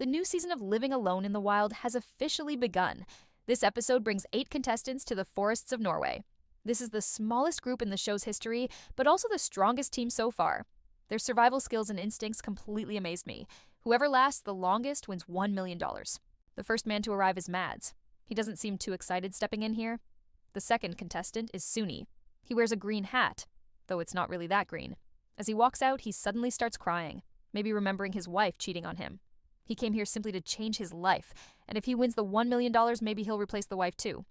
The new season of Living Alone in the Wild has officially begun. This episode brings 8 contestants to the forests of Norway. This is the smallest group in the show's history, but also the strongest team so far. Their survival skills and instincts completely amazed me. Whoever lasts the longest wins $1 million. The first man to arrive is Mads. He doesn't seem too excited stepping in here. The second contestant is Sunni. He wears a green hat, though it's not really that green. As he walks out, he suddenly starts crying, maybe remembering his wife cheating on him. He came here simply to change his life, and if he wins the $1 million, maybe he'll replace the wife too.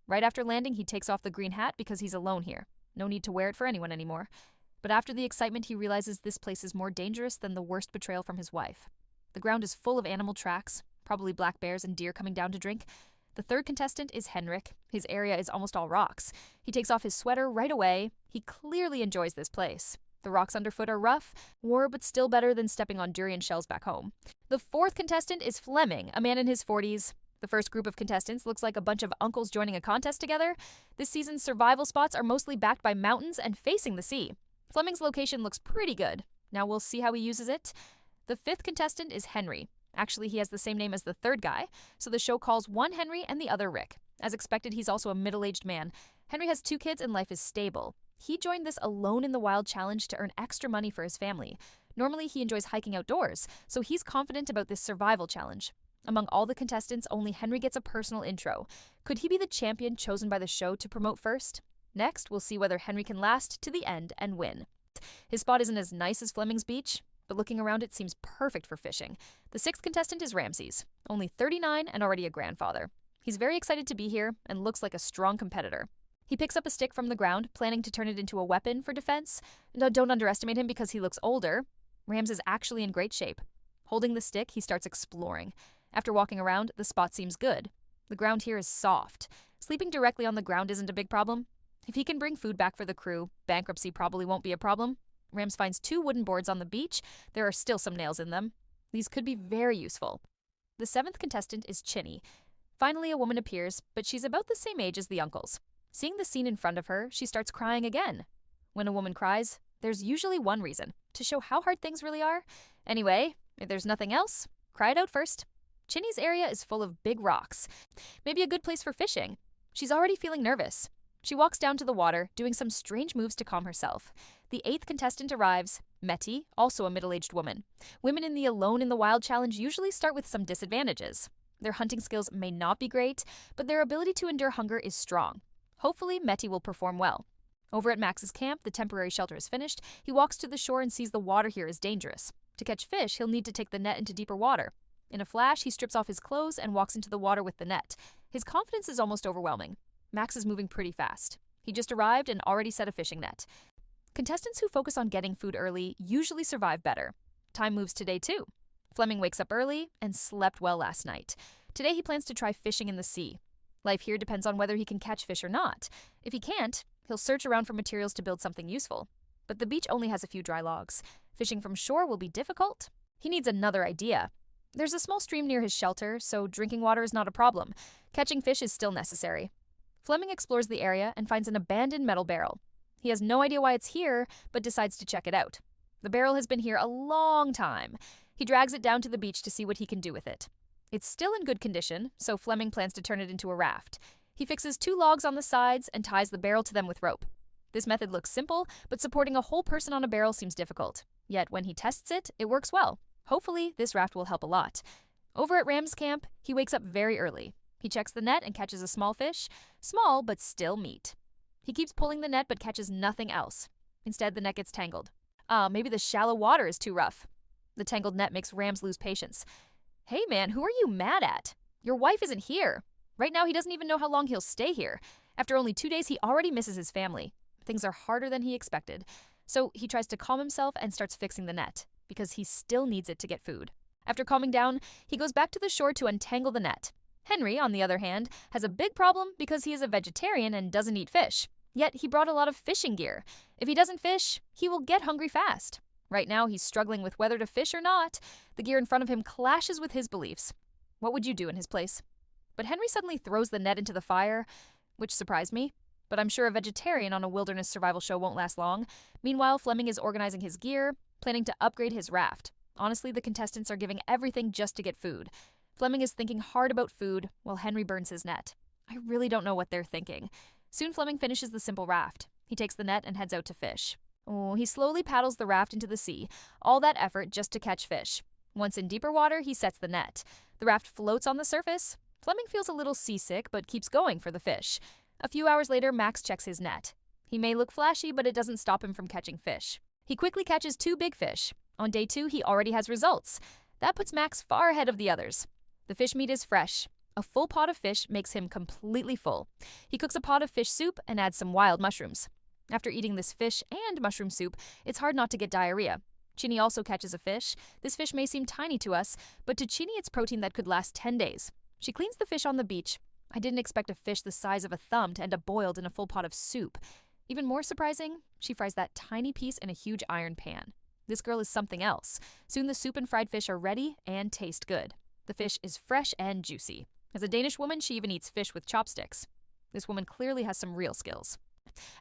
Right after landing, he takes off the green hat because he's alone here. No need to wear it for anyone anymore. But after the excitement, he realizes this place is more dangerous than the worst betrayal from his wife. The ground is full of animal tracks, probably black bears and deer coming down to drink. The third contestant is Henrik. His area is almost all rocks. He takes off his sweater right away. He clearly enjoys this place. The rocks underfoot are rough, but still better than stepping on durian shells back home. The fourth contestant is Fleming, a man in his 40s. The first group of contestants looks like a bunch of uncles joining a contest together. This season's survival spots are mostly backed by mountains and facing the sea. Fleming's location looks pretty good. Now we'll see how he uses it. The fifth contestant is Henry. Actually, he has the same name as the third guy, so the show calls one Henry and the other Rick. As expected, he's also a middle-aged man. Henry has 2 kids and life is stable. He joined this Alone in the Wild challenge to earn extra money for his family. Normally, he enjoys hiking outdoors, so he's confident about this survival challenge. Among all the contestants, only Henry gets a personal intro. Could he be the champion chosen by the show to promote first? Next, we'll see whether Henry can last to the end and win. His spot isn't as nice as Fleming's beach, but looking around it seems perfect for fishing. The 6th contestant is Ramses, only 39 and already a grandfather. He's very excited to be here and looks like a strong competitor. He picks up a stick from the ground, planning to turn it into a weapon for defense. No, don't underestimate him because he looks older. Rams is actually in great shape. Holding the stick, he starts exploring. After walking around, the spot seems good. The ground here is soft. Sleeping directly on the ground isn't a big problem. If he can bring food back for the crew, bankruptcy probably won't be a problem. Rams finds 2 wooden boards on the beach. There are still some nails in them. These could be very useful. The 7th contestant is Chinny. Finally, a woman appears, but she's about the same age as the uncles. Seeing the scene in front of her, she starts crying again. When a woman cries, there's usually one reason, to show how hard things really are. Anyway, if there's nothing else, cry it out first. Chinny's area is full of big rocks. Maybe a good place for fishing. She's already feeling nervous. She walks down to the water, doing some strange moves to calm herself. The 8th contestant arrives, Maddie, also a middle-aged woman. Women in the Alone in the Wild challenge usually start with some disadvantages. Their hunting skills may not be great, but their ability to endure hunger is strong. Hopefully, Maddie will perform well. Over at Max's camp, the temporary shelter is finished. He walks to the shore and sees the water here is dangerous. To catch fish, he'll need to take the net into deeper water. In a flash, he strips off his clothes and walks into the water with the net. His confidence is almost overwhelming. Max is moving pretty fast. He just arrived and already set a fishing net. Contestants who focus on getting food early usually survive better. Time moves today too. Fleming wakes up early and slept well last night. Today he plans to try fishing in the sea. Life here depends on whether he can catch fish or not. If he can't, he'll search around for materials to build something useful. But the beach only has a few dry logs. Fishing from shore will be difficult. He needs another idea. There's a small stream near his shelter, so drinking water is not a problem. Catching fish is still necessary. Fleming explores the area and finds an abandoned metal barrel. He has no idea why it's here, but decides to check it out. The barrel has been here a long time. He drags it down to the beach to see what he can do with it. It's still in good condition, so Fleming plans to turn it into a raft. He fixes 2 logs on the sides and ties the barrel to them with rope. This method looks simple, but supporting a whole person on a barrel seems difficult. Yet when he tests it, it works well. Hopefully, this raft will help a lot. Over at Ram's camp, he wakes up very early. He checks the net and catches a small fish. Small, but still meat. He keeps pulling the net but catches nothing else. Instead, the net gets tangled. Maybe the shallow water is too rough. The tangled net makes Rams lose patience. Hey man, who are you mad at? Your wife isn't here. Right now, he doesn't even know how long he'll stay here. After only 2 days, he already misses his family. Things are harder than he expected. So he tries to calm himself and starts fixing the net, because he still needs it to get food. After calming down, he goes back to the shore to untangle the net. Henry, on the other hand, has a big problem because he is a vegetarian and doesn't eat fish. Yet he brought a lot of fishing gear. If he doesn't fish, he will get hungry fast. Right now, he's struggling with whether to fish or not. The gear in front of him clashes with his beliefs. What would you do in his place? But Henry suddenly throws the net into the fire, which surprised me. But I'm sure a vegetarian on a wilderness survival show won't last long. Meanwhile, Fleming is organizing his gear, planning to upgrade his raft. Honestly, the contestants are giving everything just to get food. Fleming is thinking hard about food, while Henry burns his net. I really don't know what they're thinking. Soon Fleming finishes the simple raft. He takes the net and heads out to fish. Oh, he slowly paddles the raft into the sea, all that effort just to catch fish. Once in deeper water, he sets the net. The raft floats on the surface. Fleming feels a little seasick, but keeps going for the fish. A few hours later, Max checks his net. He may look flashy, but it doesn't stop him from catching fish. He quickly catches 2 big fish. On day 2, he already has results. That puts Max far ahead of the others. The fish meat is fresh. A full pot of fish makes him completely full. He cooks a pot of fish soup and adds some wild mushrooms. After eating this fish and mushroom soup, it's hard not to get diarrhea. Chinny also catches a fish. This fish may seem tiny to us, but to Chinny it's protein that could last 10 days. She cleans the fish on the beach. I didn't expect a fish the size of a thumb to end up boiled in a full pot of soup. Even more surprising, she fries that tiny piece in a huge iron pan. This girl is something else. Soon the soup and fried fish are ready and taste good. The fish is fresh and juicy. As a Danish woman, she even eats fish with chopsticks. This woman clearly has some real skills.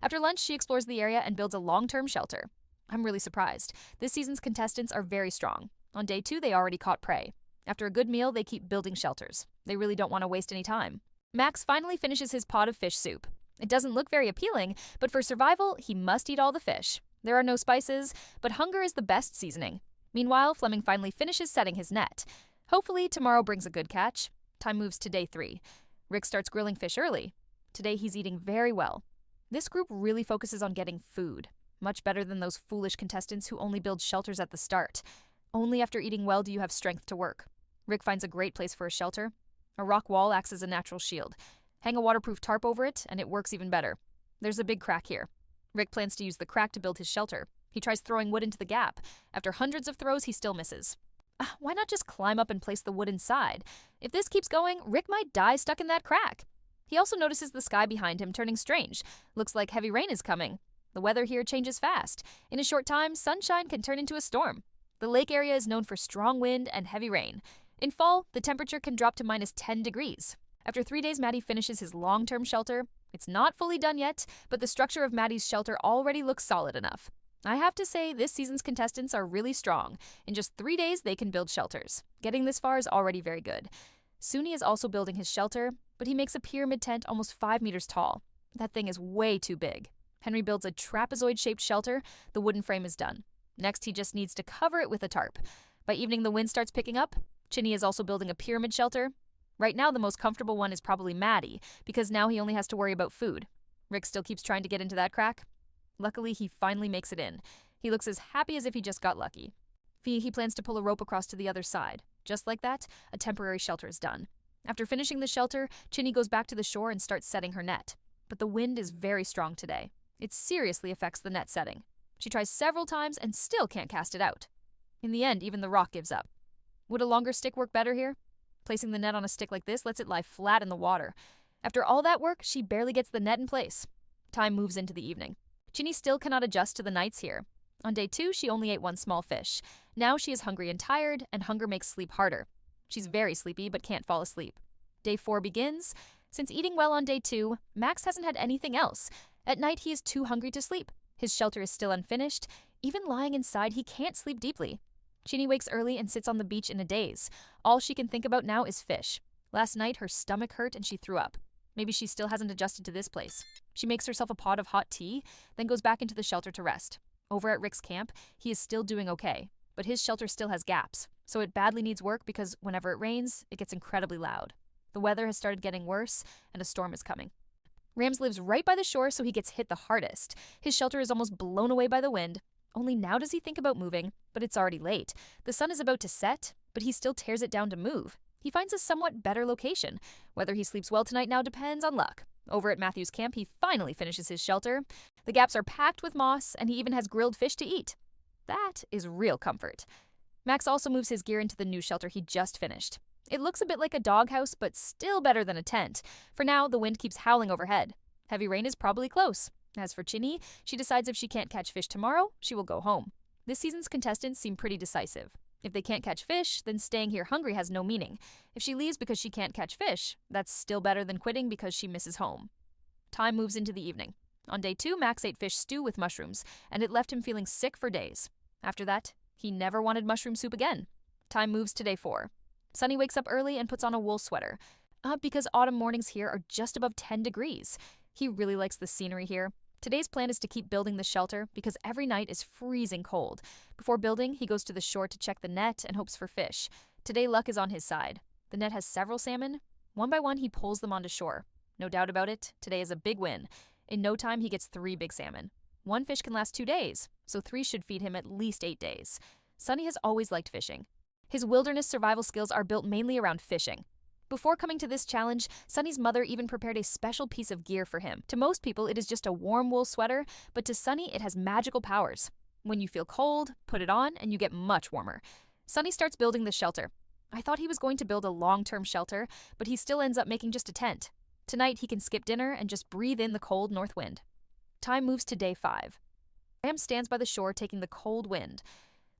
After lunch, she explores the area and builds a long-term shelter. I'm really surprised. This season's contestants are very strong. On day 2, they already caught prey. After a good meal, they keep building shelters. They really don't want to waste any time. Max finally finishes his pot of fish soup. It doesn't look very appealing, but for survival, he must eat all the fish. There are no spices, but hunger is the best seasoning. Meanwhile, Fleming finally finishes setting his net. Hopefully, tomorrow brings a good catch. Time moves to day 3. Rick starts grilling fish early. Today, he's eating very well. This group really focuses on getting food. Much better than those foolish contestants who only build shelters at the start. Only after eating well do you have strength to work. Rick finds a great place for a shelter. A rock wall acts as a natural shield. Hang a waterproof tarp over it, and it works even better. There's a big crack here. Rick plans to use the crack to build his shelter. He tries throwing wood into the gap. After hundreds of throws, he still misses. Why not just climb up and place the wood inside? If this keeps going, Rick might die stuck in that crack. He also notices the sky behind him turning strange. Looks like heavy rain is coming. The weather here changes fast. In a short time, sunshine can turn into a storm. The lake area is known for strong wind and heavy rain. In fall, the temperature can drop to -10 degrees. After 3 days, Maddie finishes his long-term shelter. It's not fully done yet, but the structure of Maddie's shelter already looks solid enough. I have to say, this season's contestants are really strong. In just 3 days, they can build shelters. Getting this far is already very good. Sunni is also building his shelter, but he makes a pyramid tent almost 5 meters tall. That thing is way too big. Henry builds a trapezoid-shaped shelter. The wooden frame is done. Next, he just needs to cover it with a tarp. By evening, the wind starts picking up. Chinny is also building a pyramid shelter. Right now, the most comfortable one is probably Maddie, because now he only has to worry about food. Rick still keeps trying to get into that crack. Luckily, he finally makes it in. He looks as happy as if he just got lucky. He plans to pull a rope across to the other side. Just like that, a temporary shelter is done. After finishing the shelter, Chinny goes back to the shore and starts setting her net. But the wind is very strong today. It seriously affects the net setting. She tries several times and still can't cast it out. In the end, even the rock gives up. Would a longer stick work better here? Placing the net on a stick like this lets it lie flat in the water. After all that work, she barely gets the net in place. Time moves into the evening. Chinny still cannot adjust to the nights here. On day 2, she only ate 1 small fish. Now she is hungry and tired, and hunger makes sleep harder. She's very sleepy but can't fall asleep. Day 4 begins. Since eating well on day 2, Max hasn't had anything else. At night, he is too hungry to sleep. His shelter is still unfinished. Even lying inside, he can't sleep deeply. Chinny wakes early and sits on the beach in a daze. All she can think about now is fish. Last night, her stomach hurt and she threw up. Maybe she still hasn't adjusted to this place. She makes herself a pot of hot tea, then goes back into the shelter to rest. Over at Rick's camp, he is still doing okay, but his shelter still has gaps, so it badly needs work because whenever it rains, it gets incredibly loud. The weather has started getting worse, and a storm is coming. Rams lives right by the shore, so he gets hit the hardest. His shelter is almost blown away by the wind. Only now does he think about moving, but it's already late. The sun is about to set, but he still tears it down to move. He finds a somewhat better location. Whether he sleeps well tonight now depends on luck. Over at Matthew's camp, he finally finishes his shelter. The gaps are packed with moss, and he even has grilled fish to eat. That is real comfort. Max also moves his gear into the new shelter he just finished. It looks a bit like a doghouse, but still better than a tent. For now, the wind keeps howling overhead. Heavy rain is probably close. As for Chinny, she decides if she can't catch fish tomorrow, she will go home. This season's contestants seem pretty decisive. If they can't catch fish, then staying here hungry has no meaning. If she leaves because she can't catch fish, that's still better than quitting because she misses home. Time moves into the evening. On day 2, Max ate fish stew with mushrooms, and it left him feeling sick for days. After that, He never wanted mushroom soup again. Time moves to day 4. Sunny wakes up early and puts on a wool sweater. Because autumn mornings here are just above 10 degrees. He really likes the scenery here. Today's plan is to keep building the shelter because every night is freezing cold. Before building, he goes to the shore to check the net and hopes for fish. Today, luck is on his side. The net has several salmon. One by one, he pulls them onto shore. No doubt about it, today is a big win. In no time, he gets 3 big salmon. One fish can last 2 days, so 3 should feed him at least 8 days. Sunny has always liked fishing. His wilderness survival skills are built mainly around fishing. Before coming to this challenge, Sunny's mother even prepared a special piece of gear for him. To most people, it is just a warm wool sweater, but to Sunny, it has magical powers. When you feel cold, put it on, and you get much warmer. Sunny starts building the shelter. I thought he was going to build a long-term shelter, but he still ends up making just a tent. Tonight, he can skip dinner and just breathe in the cold north wind. Time moves to day 5. Ram stands by the shore taking the cold wind.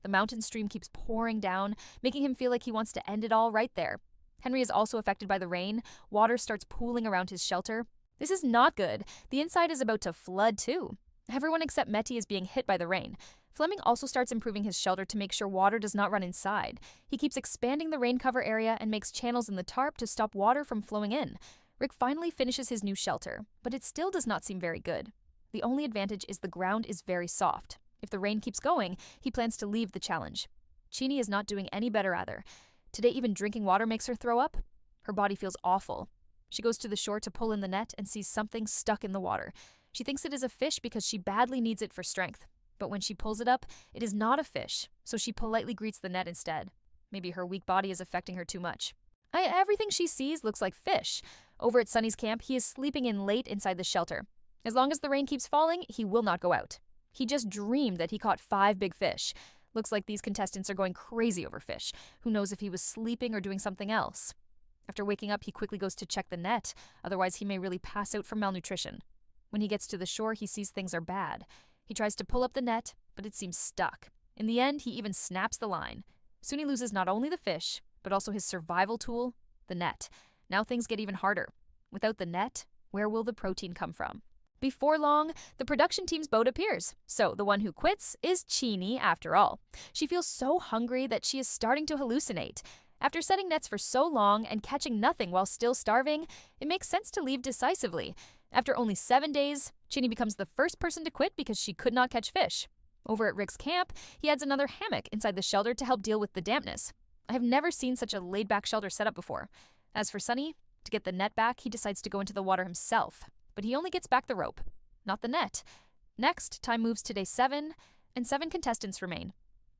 The mountain stream keeps pouring down, making him feel like he wants to end it all right there. Henry is also affected by the rain. Water starts pooling around his shelter. This is not good. The inside is about to flood too. Everyone except Maddie is being hit by the rain. Fleming also starts improving his shelter to make sure water does not run inside. He keeps expanding the rain cover area and makes channels in the tarp to stop water from flowing in. Rick finally finishes his new shelter, but it still does not seem very good. The only advantage is the ground is very soft. If the rain keeps going, he plans to leave the challenge. Chinny is not doing any better either. Today, even drinking water makes her throw up. Her body feels awful. She goes to the shore to pull in the net and sees something stuck in the water. She thinks it is a fish because she badly needs it for strength. But when she pulls it up, it is not a fish, so she politely greets the net instead. Maybe her weak body is affecting her too much. Everything she sees looks like fish. Over at Sunny's camp, he is sleeping in late inside the shelter. As long as the rain keeps falling, he will not go out. He just dreamed that he caught 5 big fish. Looks like these contestants are going crazy over fish. Who knows if he was sleeping or doing something else. After waking up, he quickly goes to check the net. Otherwise, he may really pass out from malnutrition. When he gets to the shore, he sees things are bad. He tries to pull up the net, but it seems stuck. In the end, he even snaps the line. Soon he loses not only the fish, but also his survival tool, the net. Now things get even harder. Without the net, where will the protein come from? Before long, the production team's boat appears. So the one who quits is Chinny after all. She feels so hungry that she is starting to hallucinate. After setting nets for so long and catching nothing while still starving, it makes sense to leave decisively. After only 7 days, Chinny becomes the first person to quit because she could not catch fish. Over at Rick's camp, he adds another hammock inside the shelter to help deal with the dampness. I have never seen such a laid-back shelter setup before. As for Sunny, to get the net back, he decides to go into the water himself. But he only gets back the rope, not the net. Next, time moves to day 7, and 7 contestants remain.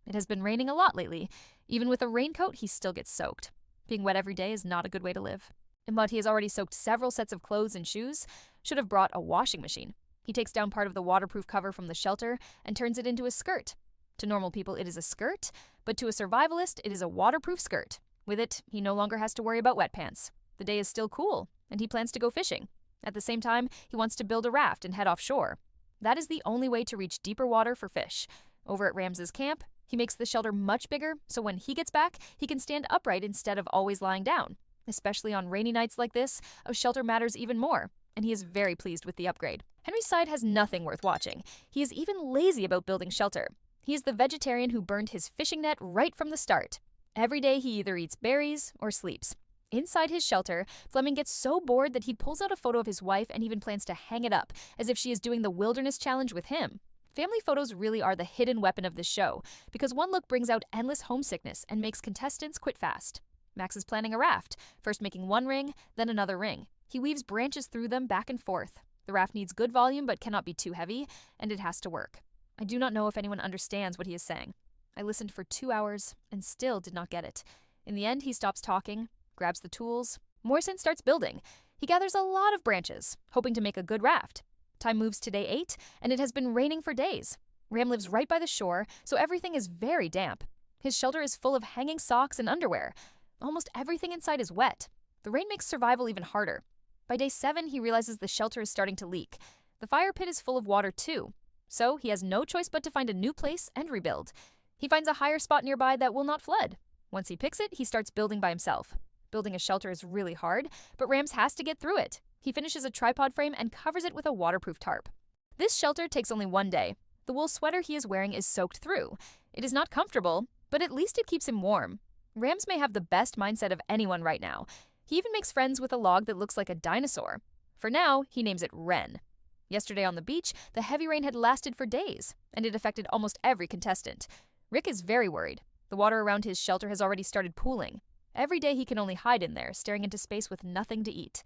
It has been raining a lot lately. Even with a raincoat, he still gets soaked. Being wet every day is not a good way to live. But he has already soaked several sets of clothes and shoes. Should have brought a washing machine. He takes down part of the waterproof cover from the shelter and turns it into a skirt. To normal people, it is a skirt, but to a survivalist, it is a waterproof skirt. With it, he no longer has to worry about wet pants. The day is still cool, and he plans to go fishing. At the same time, he wants to build a raft and head offshore. That is the only way to reach deeper water for fish. Over at Rams's camp, he makes the shelter much bigger, so when he gets back, he can stand upright instead of always lying down. Especially on rainy nights like this, a shelter matters even more, and he is very pleased with the upgrade. Henry's side has nothing worth watching. He is even lazy about building shelter. He is the vegetarian who burned his fishing net right from the start. Every day he either eats berries or sleeps. Inside his shelter, Fleming gets so bored that he pulls out a photo of his wife and even plans to hang it up, as if she is doing the wilderness challenge with him. Family photos really are the hidden weapon of this show, because one look brings out endless homesickness and makes contestants quit fast. Max is planning a raft, first making one ring, then another ring. He weaves branches through them back and forth. The raft needs good volume but cannot be too heavy, and it has to work. I do not know if anyone understands what he is saying. I listened for 2 hours and still did not get it. In the end, he stops talking, grabs the tools. Morrison starts building. He gathers a lot of branches, hoping to make a good raft. Time moves to day 8, and it has been raining for days. Ram lives right by the shore, so everything is very damp. His shelter is full of hanging socks and underwear. Almost everything inside is wet. The rain makes survival even harder. By day 7, he realizes the shelter is starting to leak. The fire pit is full of water too, so he has no choice but to find a new place and rebuild. He finds a higher spot nearby that will not flood. Once he picks it, he starts building by himself. Building a shelter is really hard, but Rams has to get through it. He finishes a tripod frame and covers it with a waterproof tarp. This shelter takes only 1 day. The wool sweater he is wearing is soaked through. It is not comfortable, but at least it keeps him warm. Rams may have the best mindset of anyone right now. He even makes friends with a log that looks like a dinosaur. For now, he names it Ren. Yesterday on the beach, the heavy rain had lasted for days, and it affected almost every contestant. Rick is very worried. The water around his shelter has already started pooling. Every day he can only hide in there, staring into space with nothing to eat.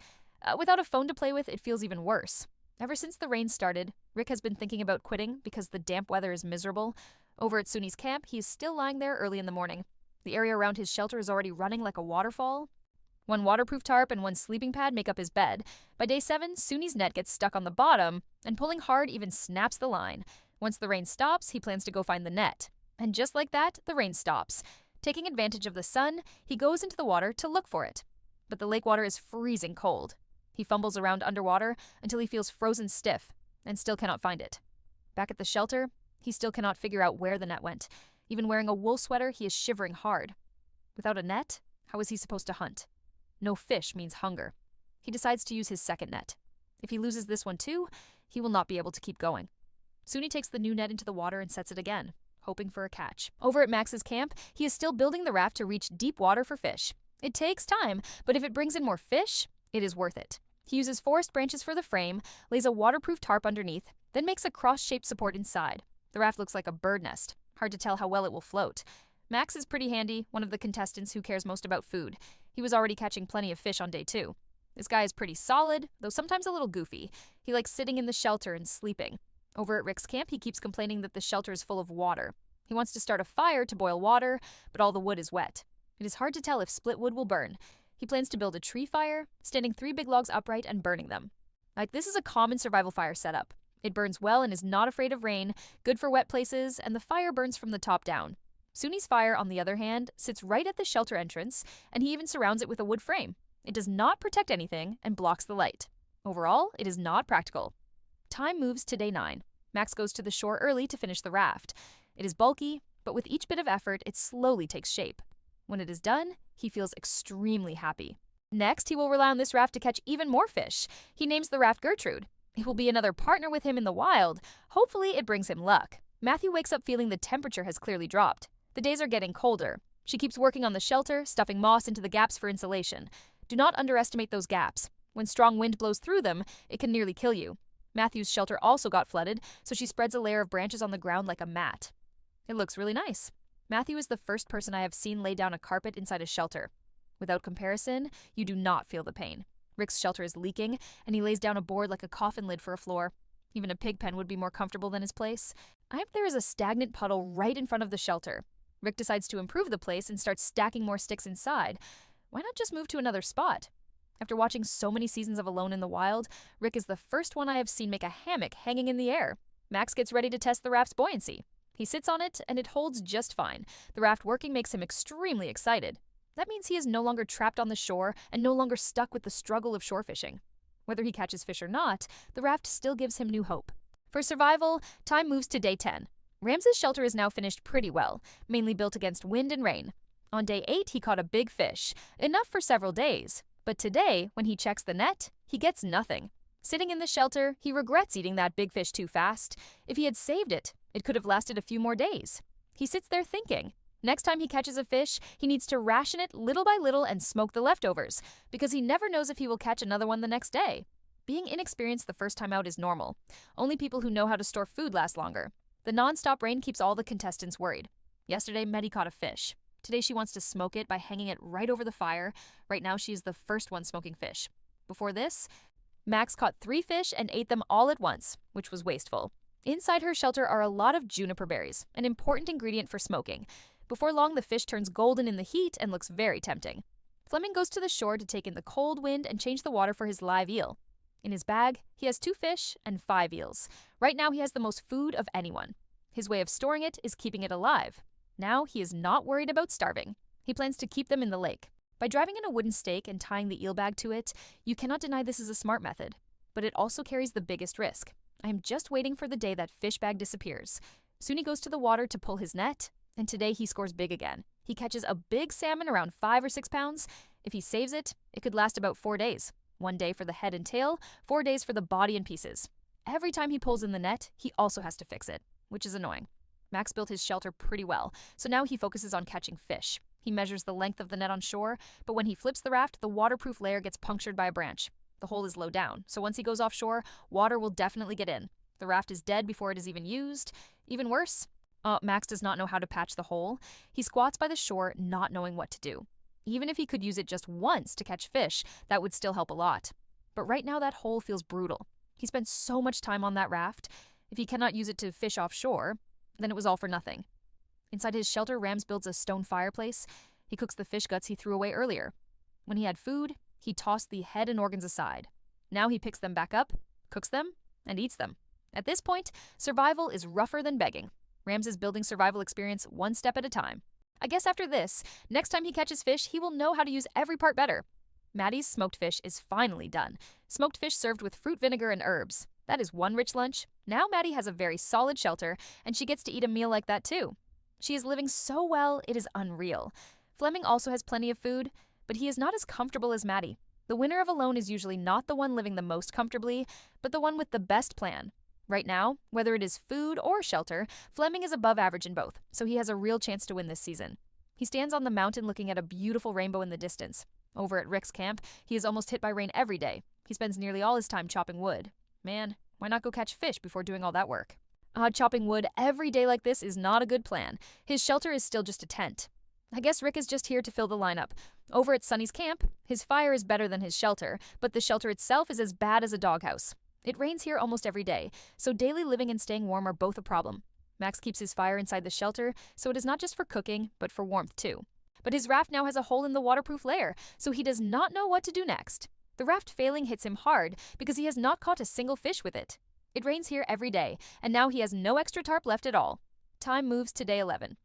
Without a phone to play with, it feels even worse. Ever since the rain started, Rick has been thinking about quitting because the damp weather is miserable. Over at Sunni's camp, he is still lying there early in the morning. The area around his shelter is already running like a waterfall. One waterproof tarp and one sleeping pad make up his bed. By day 7, Sunni's net gets stuck on the bottom, and pulling hard even snaps the line. Once the rain stops, he plans to go find the net. And just like that, the rain stops. Taking advantage of the sun, he goes into the water to look for it. But the lake water is freezing cold. He fumbles around underwater until he feels frozen stiff and still cannot find it. Back at the shelter, he still cannot figure out where the net went. Even wearing a wool sweater, he is shivering hard. Without a net, how is he supposed to hunt? No fish means hunger. He decides to use his second net. If he loses this one too, he will not be able to keep going. Sunni takes the new net into the water and sets it again, hoping for a catch. Over at Max's camp, he is still building the raft to reach deep water for fish. It takes time, but if it brings in more fish, it is worth it. He uses forest branches for the frame, lays a waterproof tarp underneath, then makes a cross-shaped support inside. The raft looks like a bird nest. Hard to tell how well it will float. Max is pretty handy, one of the contestants who cares most about food. He was already catching plenty of fish on day 2. This guy is pretty solid, though sometimes a little goofy. He likes sitting in the shelter and sleeping. Over at Rick's camp, he keeps complaining that the shelter is full of water. He wants to start a fire to boil water, but all the wood is wet. It is hard to tell if split wood will burn. He plans to build a tree fire, standing 3 big logs upright and burning them. This is a common survival fire setup. It burns well and is not afraid of rain, good for wet places, and the fire burns from the top down. Sunni's fire, on the other hand, sits right at the shelter entrance, and he even surrounds it with a wood frame. It does not protect anything and blocks the light. Overall, it is not practical. Time moves to day 9. Max goes to the shore early to finish the raft. It is bulky, but with each bit of effort, it slowly takes shape. When it is done, he feels extremely happy. Next, he will rely on this raft to catch even more fish. He names the raft Gertrude. It will be another partner with him in the wild. Hopefully, it brings him luck. Matthew wakes up feeling the temperature has clearly dropped. The days are getting colder. She keeps working on the shelter, stuffing moss into the gaps for insulation. Do not underestimate those gaps. When strong wind blows through them, it can nearly kill you. Matthew's shelter also got flooded, so she spreads a layer of branches on the ground like a mat. It looks really nice. Matthew is the first person I have seen lay down a carpet inside a shelter. Without comparison, you do not feel the pain. Rick's shelter is leaking, and he lays down a board like a coffin lid for a floor. Even a pig pen would be more comfortable than his place. There is a stagnant puddle right in front of the shelter. Rick decides to improve the place and starts stacking more sticks inside. Why not just move to another spot? After watching so many seasons of Alone in the Wild, Rick is the first one I have seen make a hammock hanging in the air. Max gets ready to test the raft's buoyancy. He sits on it, and it holds just fine. The raft working makes him extremely excited. That means he is no longer trapped on the shore and no longer stuck with the struggle of shore fishing. Whether he catches fish or not, the raft still gives him new hope. For survival, time moves to day 10. Rams's shelter is now finished pretty well, mainly built against wind and rain. On day 8, he caught a big fish, enough for several days. But today, when he checks the net, he gets nothing. Sitting in the shelter, he regrets eating that big fish too fast. If he had saved it, it could have lasted a few more days. He sits there thinking. Next time he catches a fish, he needs to ration it little by little and smoke the leftovers, because he never knows if he will catch another one the next day. Being inexperienced the first time out is normal. Only people who know how to store food last longer. The non-stop rain keeps all the contestants worried. Yesterday, Maddie caught a fish. Today she wants to smoke it by hanging it right over the fire. Right now she is the first one smoking fish. Before this, Max caught 3 fish and ate them all at once, which was wasteful. Inside her shelter are a lot of juniper berries, an important ingredient for smoking. Before long, the fish turns golden in the heat and looks very tempting. Fleming goes to the shore to take in the cold wind and change the water for his live eel. In his bag, he has 2 fish and 5 eels. Right now, he has the most food of anyone. His way of storing it is keeping it alive. Now, he is not worried about starving. He plans to keep them in the lake. By driving in a wooden stake and tying the eel bag to it, you cannot deny this is a smart method. But it also carries the biggest risk. I am just waiting for the day that fish bag disappears. Sunni goes to the water to pull his net, and today he scores big again. He catches a big salmon around 5 or 6 pounds. If he saves it, it could last about 4 days. 1 day for the head and tail, 4 days for the body and pieces. Every time he pulls in the net, he also has to fix it. which is annoying. Max built his shelter pretty well, so now he focuses on catching fish. He measures the length of the net on shore, but when he flips the raft, the waterproof layer gets punctured by a branch. The hole is low down, so once he goes offshore, water will definitely get in. The raft is dead before it is even used. Even worse, Max does not know how to patch the hole. He squats by the shore, not knowing what to do. Even if he could use it just once to catch fish, that would still help a lot. But right now that hole feels brutal. He spent so much time on that raft. If he cannot use it to fish offshore, then it was all for nothing. Inside his shelter, Rams builds a stone fireplace. He cooks the fish guts he threw away earlier. When he had food, he tossed the head and organs aside. Now he picks them back up, cooks them, and eats them. At this point, survival is rougher than begging. Rams is building survival experience one step at a time. I guess after this, next time he catches fish, he will know how to use every part better. Maddie's smoked fish is finally done. Smoked fish served with fruit vinegar and herbs. That is one rich lunch. Now Maddie has a very solid shelter, and she gets to eat a meal like that too. She is living so well, it is unreal. Fleming also has plenty of food, but he is not as comfortable as Maddie. The winner of Alone is usually not the one living the most comfortably, but the one with the best plan. Right now, whether it is food or shelter, Fleming is above average in both, so he has a real chance to win this season. He stands on the mountain looking at a beautiful rainbow in the distance. Over at Rick's camp, he is almost hit by rain every day. He spends nearly all his time chopping wood. Man, why not go catch fish before doing all that work? Chopping wood every day like this is not a good plan. His shelter is still just a tent. I guess Rick is just here to fill the lineup. Over at Sunny's camp, his fire is better than his shelter, but the shelter itself is as bad as a doghouse. It rains here almost every day, so daily living and staying warm are both a problem. Max keeps his fire inside the shelter, so it is not just for cooking, but for warmth too. But his raft now has a hole in the waterproof layer, so he does not know what to do next. The raft failing hits him hard because he has not caught a single fish with it. It rains here every day, and now he has no extra tarp left at all. Time moves to day 11.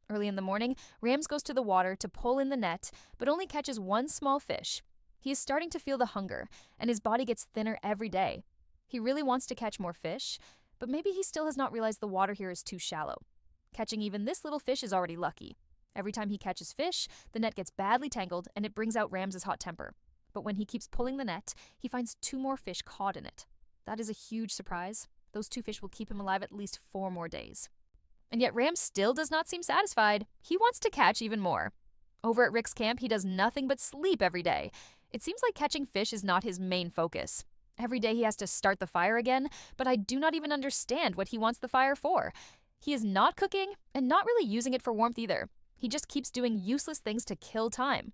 Early in the morning, Rams goes to the water to pull in the net, but only catches one small fish. He is starting to feel the hunger, and his body gets thinner every day. He really wants to catch more fish, but maybe he still has not realized the water here is too shallow. Catching even this little fish is already lucky. Every time he catches fish, the net gets badly tangled and it brings out Ram's hot temper. But when he keeps pulling the net, he finds 2 more fish caught in it. That is a huge surprise. Those 2 fish will keep him alive at least 4 more days. And yet Ram still does not seem satisfied. He wants to catch even more. Over at Rick's camp, he does nothing but sleep every day. It seems like catching fish is not his main focus. Every day he has to start the fire again, but I do not even understand what he wants the fire for. He is not cooking and not really using it for warmth either. He just keeps doing useless things to kill time.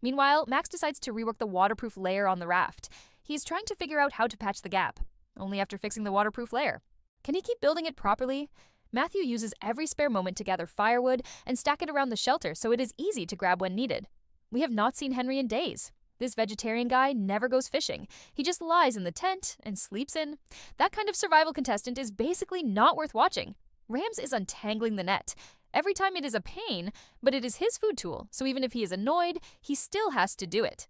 Meanwhile, Max decides to rework the waterproof layer on the raft. He is trying to figure out how to patch the gap, only after fixing the waterproof layer. Can he keep building it properly? Matthew uses every spare moment to gather firewood and stack it around the shelter so it is easy to grab when needed. We have not seen Henry in days. This vegetarian guy never goes fishing. He just lies in the tent and sleeps in. That kind of survival contestant is basically not worth watching. Rams is untangling the net. Every time it is a pain, but it is his food tool, so even if he is annoyed, he still has to do it.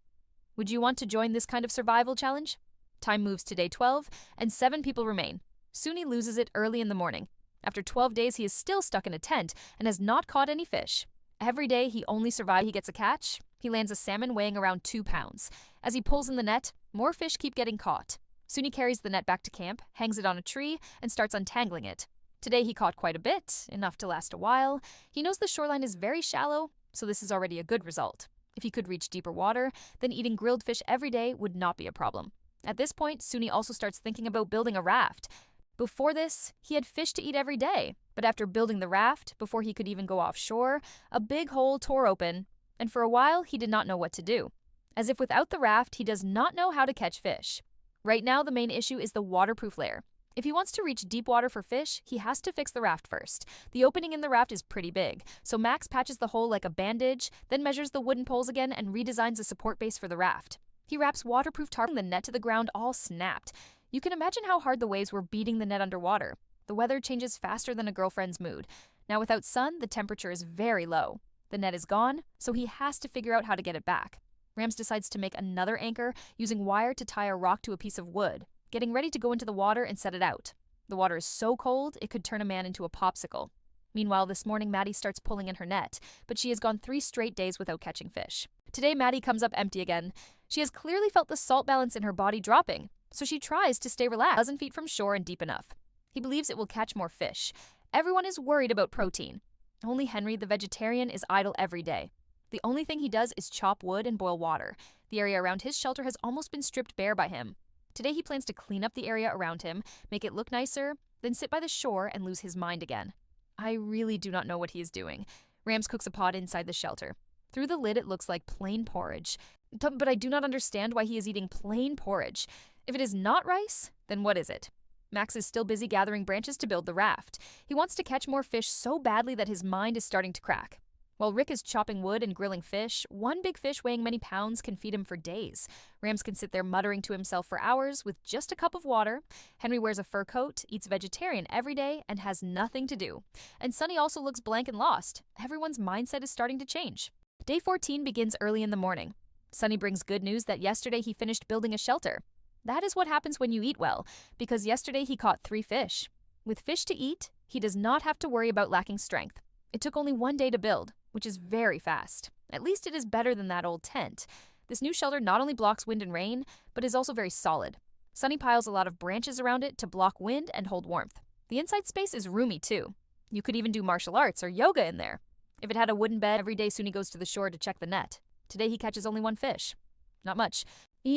Would you want to join this kind of survival challenge? Time moves to day 12, and 7 people remain. Sunni loses it early in the morning. After 12 days, he is still stuck in a tent and has not caught any fish. Every day he only survives. He gets a catch. He lands a salmon weighing around 2 pounds. As he pulls in the net, more fish keep getting caught. Sunni carries the net back to camp, hangs it on a tree, and starts untangling it. Today he caught quite a bit, enough to last a while. He knows the shoreline is very shallow, so this is already a good result. If he could reach deeper water, then eating grilled fish every day would not be a problem. At this point, Sunni also starts thinking about building a raft. Before this, he had fish to eat every day, but after building the raft, before he could even go offshore, a big hole tore open, and for a while he did not know what to do. As if without the raft, he does not know how to catch fish. Right now, the main issue is the waterproof layer. If he wants to reach deep water for fish, he has to fix the raft first. The opening in the raft is pretty big, so Max patches the hole like a bandage, then measures the wooden poles again and redesigns a support base for the raft. He wraps waterproof tarp, the net to the ground all snapped. You can imagine how hard the waves were beating the net underwater. The weather changes faster than a girlfriend's mood. Now without sun, the temperature is very low. The net is gone, so he has to figure out how to get it back. Rams decides to make another anchor using wire to tie a rock to a piece of wood, getting ready to go into the water and set it out. The water is so cold, it could turn a man into a popsicle. Meanwhile, this morning, Maddie starts pulling in her net, but she has gone 3 straight days without catching fish. Today, Maddie comes up empty again. She has clearly felt the salt balance in her body dropping, so she tries to stay relaxed, a dozen feet from shore and deep enough. He believes it will catch more fish. Everyone is worried about protein. Only Henry, the vegetarian, is idle every day. The only thing he does is chop wood and boil water. The area around his shelter has almost been stripped bare by him. Today he plans to clean up the area around him, make it look nicer, then sit by the shore and lose his mind again. I really do not know what he is doing. Rams cooks a pot inside the shelter. Through the lid it looks like plain porridge. But I do not understand why he is eating plain porridge. If it is not rice, then what is it? Max is still busy gathering branches to build the raft. He wants to catch more fish so badly that his mind is starting to crack. While Rick is chopping wood and grilling fish, one big fish weighing many pounds can feed him for days. Rams can sit there muttering to himself for hours with just a cup of water. Henry wears a fur coat, eats vegetarian every day, and has nothing to do. And Sunny also looks blank and lost. Everyone's mindset is starting to change. Day 14 begins early in the morning. Sunny brings good news that yesterday he finished building a shelter. That is what happens when you eat well, because yesterday he caught 3 fish. With fish to eat, he does not have to worry about lacking strength. It took only 1 day to build, which is very fast. At least it is better than that old tent. This new shelter not only blocks wind and rain, but is also very solid. Sunny piles a lot of branches around it to block wind and hold warmth. The inside space is roomy too. You could even do martial arts or yoga in there. If it had a wooden bed, every day Sunni goes to the shore to check the net. Today he catches only 1 fish. Not much,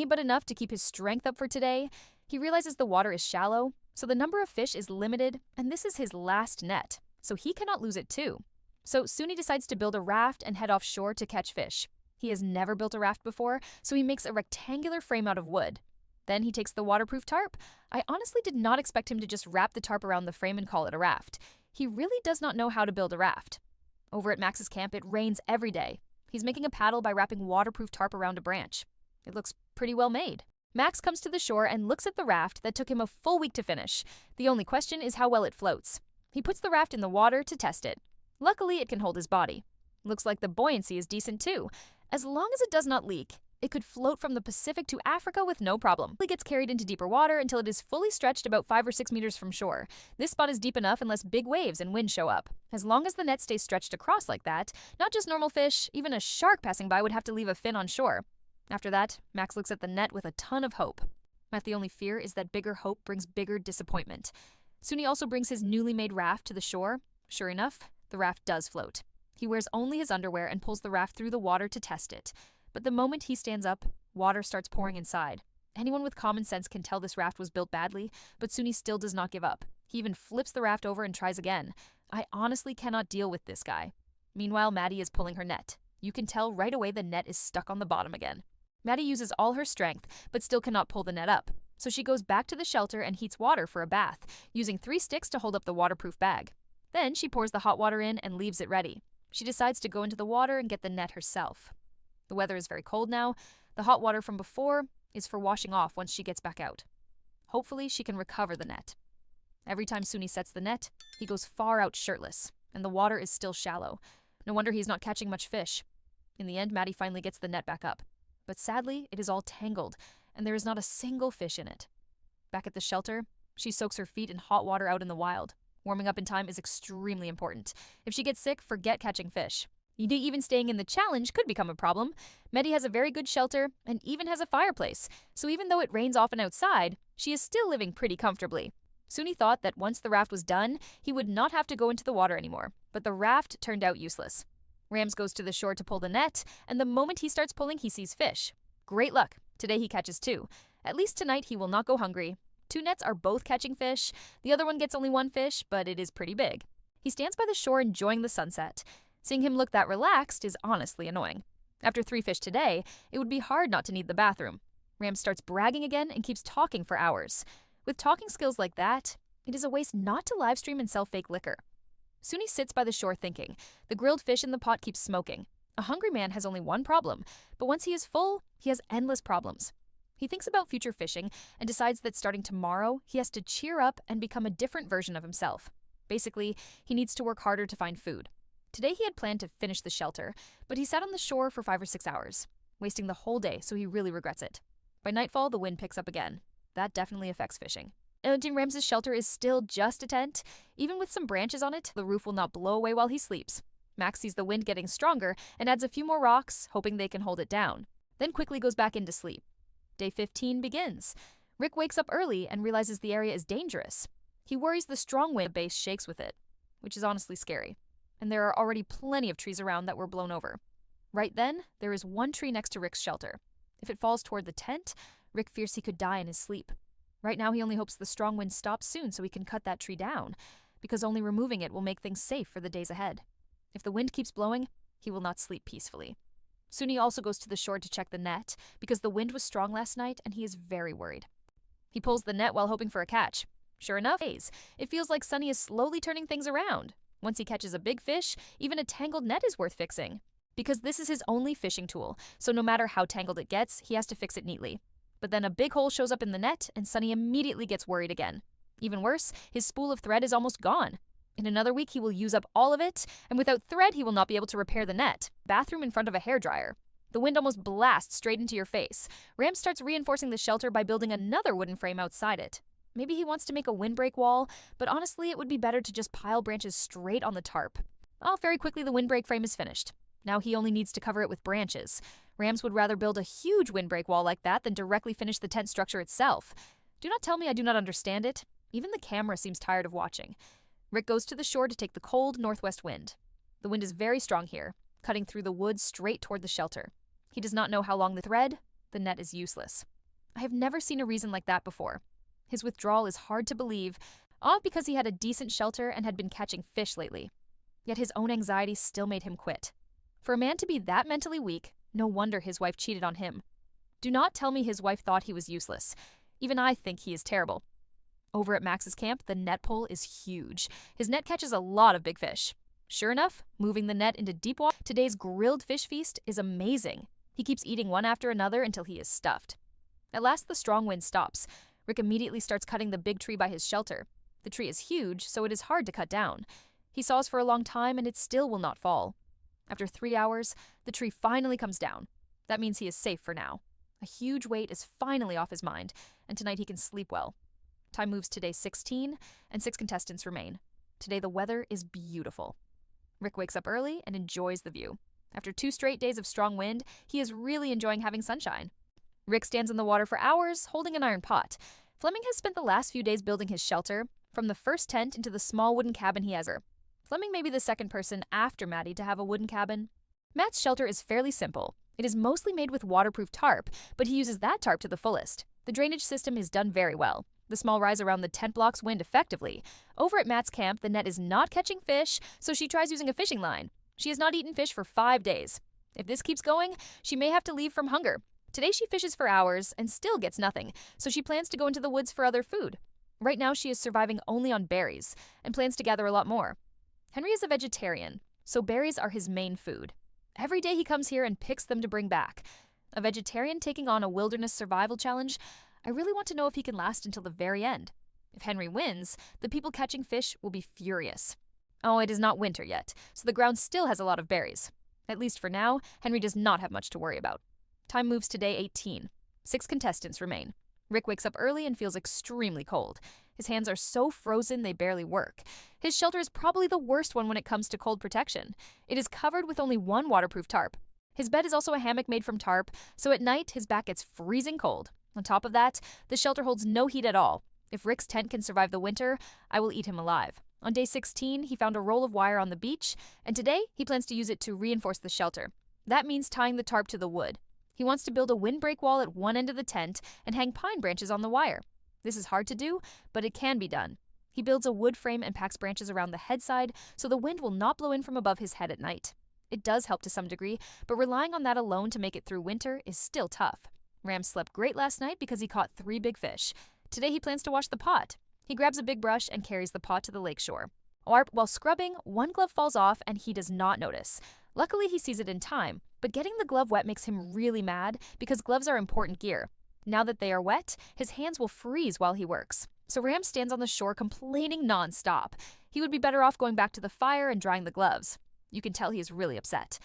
but enough to keep his strength up for today. He realizes the water is shallow, so the number of fish is limited, and this is his last net, so he cannot lose it too. So Sunni decides to build a raft and head offshore to catch fish. He has never built a raft before, so he makes a rectangular frame out of wood. Then he takes the waterproof tarp. I honestly did not expect him to just wrap the tarp around the frame and call it a raft. He really does not know how to build a raft. Over at Max's camp, it rains every day. He's making a paddle by wrapping waterproof tarp around a branch. It looks pretty well made. Max comes to the shore and looks at the raft that took him a full week to finish. The only question is how well it floats. He puts the raft in the water to test it. Luckily, it can hold his body. Looks like the buoyancy is decent too. As long as it does not leak, it could float from the Pacific to Africa with no problem. It gets carried into deeper water until it is fully stretched about 5 or 6 meters from shore. This spot is deep enough unless big waves and wind show up. As long as the net stays stretched across like that, not just normal fish, even a shark passing by would have to leave a fin on shore. After that, Max looks at the net with a ton of hope. The only fear is that bigger hope brings bigger disappointment. Sunni also brings his newly made raft to the shore. Sure enough, the raft does float. He wears only his underwear and pulls the raft through the water to test it. But the moment he stands up, water starts pouring inside. Anyone with common sense can tell this raft was built badly, but Sunni still does not give up. He even flips the raft over and tries again. I honestly cannot deal with this guy. Meanwhile, Maddie is pulling her net. You can tell right away the net is stuck on the bottom again. Maddie uses all her strength, but still cannot pull the net up. So she goes back to the shelter and heats water for a bath, using 3 sticks to hold up the waterproof bag. Then she pours the hot water in and leaves it ready. She decides to go into the water and get the net herself. The weather is very cold now. The hot water from before is for washing off once she gets back out. Hopefully, she can recover the net. Every time Sunni sets the net, he goes far out shirtless, and the water is still shallow. No wonder he's not catching much fish. In the end, Maddie finally gets the net back up. But sadly, it is all tangled, and there is not a single fish in it. Back at the shelter, she soaks her feet in hot water out in the wild. Warming up in time is extremely important. If she gets sick, forget catching fish. Even staying in the challenge could become a problem. Maddie has a very good shelter and even has a fireplace, so even though it rains often outside, she is still living pretty comfortably. Sunni thought that once the raft was done, he would not have to go into the water anymore, but the raft turned out useless. Rams goes to the shore to pull the net, and the moment he starts pulling, he sees fish. Great luck. Today he catches 2. At least tonight he will not go hungry. 2 nets are both catching fish. The other one gets only 1 fish, but it is pretty big. He stands by the shore enjoying the sunset. Seeing him look that relaxed is honestly annoying. After 3 fish today, it would be hard not to need the bathroom. Ram starts bragging again and keeps talking for hours. With talking skills like that, it is a waste not to livestream and sell fake liquor. Sunni sits by the shore thinking. The grilled fish in the pot keeps smoking. A hungry man has only one problem, but once he is full, he has endless problems. He thinks about future fishing and decides that starting tomorrow, he has to cheer up and become a different version of himself. Basically, he needs to work harder to find food. Today he had planned to finish the shelter, but he sat on the shore for 5 or 6 hours, wasting the whole day, so he really regrets it. By nightfall, the wind picks up again. That definitely affects fishing. Rams's shelter is still just a tent. Even with some branches on it, the roof will not blow away while he sleeps. Max sees the wind getting stronger and adds a few more rocks, hoping they can hold it down, then quickly goes back into sleep. Day 15 begins. Rick wakes up early and realizes the area is dangerous. He worries the strong wind base shakes with it. which is honestly scary. And there are already plenty of trees around that were blown over. Right then, there is one tree next to Rick's shelter. If it falls toward the tent, Rick fears he could die in his sleep. Right now, he only hopes the strong wind stops soon so he can cut that tree down, because only removing it will make things safe for the days ahead. If the wind keeps blowing, he will not sleep peacefully. Sunni also goes to the shore to check the net, because the wind was strong last night and he is very worried. He pulls the net while hoping for a catch. Sure enough, it feels like Sunni is slowly turning things around. Once he catches a big fish, even a tangled net is worth fixing. Because this is his only fishing tool, so no matter how tangled it gets, he has to fix it neatly. But then a big hole shows up in the net, and Sunni immediately gets worried again. Even worse, his spool of thread is almost gone. In another week, he will use up all of it, and without thread, he will not be able to repair the net. Bathroom in front of a hairdryer. The wind almost blasts straight into your face. Ram starts reinforcing the shelter by building another wooden frame outside it. Maybe he wants to make a windbreak wall, but honestly, it would be better to just pile branches straight on the tarp. Well, very quickly, the windbreak frame is finished. Now he only needs to cover it with branches. Rams would rather build a huge windbreak wall like that than directly finish the tent structure itself. Do not tell me I do not understand it. Even the camera seems tired of watching. Rick goes to the shore to take the cold northwest wind. The wind is very strong here, cutting through the woods straight toward the shelter. He does not know how long the thread. The net is useless. I have never seen a reason like that before. His withdrawal is hard to believe, all because he had a decent shelter and had been catching fish lately. Yet his own anxiety still made him quit. For a man to be that mentally weak, no wonder his wife cheated on him. Do not tell me his wife thought he was useless. Even I think he is terrible. Over at Max's camp, the net pole is huge. His net catches a lot of big fish. Sure enough, moving the net into deep water, today's grilled fish feast is amazing. He keeps eating one after another until he is stuffed. At last, the strong wind stops. Rick immediately starts cutting the big tree by his shelter. The tree is huge, so it is hard to cut down. He saws for a long time, and it still will not fall. After 3 hours, the tree finally comes down. That means he is safe for now. A huge weight is finally off his mind, and tonight he can sleep well. Time moves to day 16, and 6 contestants remain. Today the weather is beautiful. Rick wakes up early and enjoys the view. After 2 straight days of strong wind, he is really enjoying having sunshine. Rick stands in the water for hours, holding an iron pot. Fleming has spent the last few days building his shelter, from the first tent into the small wooden cabin he has. Fleming may be the second person after Maddie to have a wooden cabin. Matt's shelter is fairly simple. It is mostly made with waterproof tarp, but he uses that tarp to the fullest. The drainage system is done very well. The small rise around the tent blocks wind effectively. Over at Matt's camp, the net is not catching fish, so she tries using a fishing line. She has not eaten fish for 5 days. If this keeps going, she may have to leave from hunger. Today she fishes for hours and still gets nothing, so she plans to go into the woods for other food. Right now she is surviving only on berries and plans to gather a lot more. Henry is a vegetarian, so berries are his main food. Every day he comes here and picks them to bring back. A vegetarian taking on a wilderness survival challenge, I really want to know if he can last until the very end. If Henry wins, the people catching fish will be furious. Oh, it is not winter yet, so the ground still has a lot of berries. At least for now, Henry does not have much to worry about. Time moves to day 18. 6 contestants remain. Rick wakes up early and feels extremely cold. His hands are so frozen they barely work. His shelter is probably the worst one when it comes to cold protection. It is covered with only one waterproof tarp. His bed is also a hammock made from tarp, so at night his back gets freezing cold. On top of that, the shelter holds no heat at all. If Rick's tent can survive the winter, I will eat him alive. On day 16, he found a roll of wire on the beach, and today he plans to use it to reinforce the shelter. That means tying the tarp to the wood. He wants to build a windbreak wall at one end of the tent and hang pine branches on the wire. This is hard to do, but it can be done. He builds a wood frame and packs branches around the head side so the wind will not blow in from above his head at night. It does help to some degree, but relying on that alone to make it through winter is still tough. Ram slept great last night because he caught 3 big fish. Today he plans to wash the pot. He grabs a big brush and carries the pot to the lakeshore. While scrubbing, one glove falls off and he does not notice. Luckily, he sees it in time, but getting the glove wet makes him really mad because gloves are important gear. Now that they are wet, his hands will freeze while he works. So Ram stands on the shore complaining non-stop. He would be better off going back to the fire and drying the gloves. You can tell he is really upset.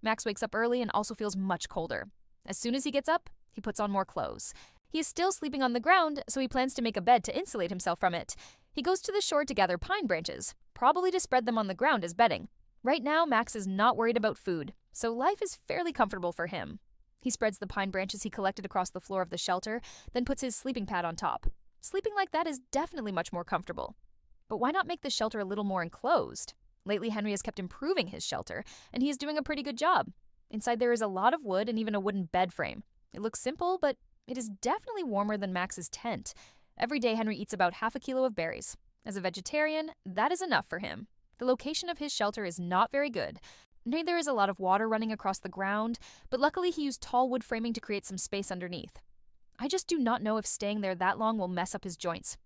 Max wakes up early and also feels much colder. As soon as he gets up, he puts on more clothes. He is still sleeping on the ground, so he plans to make a bed to insulate himself from it. He goes to the shore to gather pine branches, probably to spread them on the ground as bedding. Right now, Max is not worried about food, so life is fairly comfortable for him. He spreads the pine branches he collected across the floor of the shelter, then puts his sleeping pad on top. Sleeping like that is definitely much more comfortable. But why not make the shelter a little more enclosed? Lately, Henry has kept improving his shelter, and he is doing a pretty good job. Inside there is a lot of wood and even a wooden bed frame. It looks simple, but it is definitely warmer than Max's tent. Every day, Henry eats about half a kilo of berries. As a vegetarian, that is enough for him. The location of his shelter is not very good. There is a lot of water running across the ground, but luckily he used tall wood framing to create some space underneath. I just do not know if staying there that long will mess up his joints.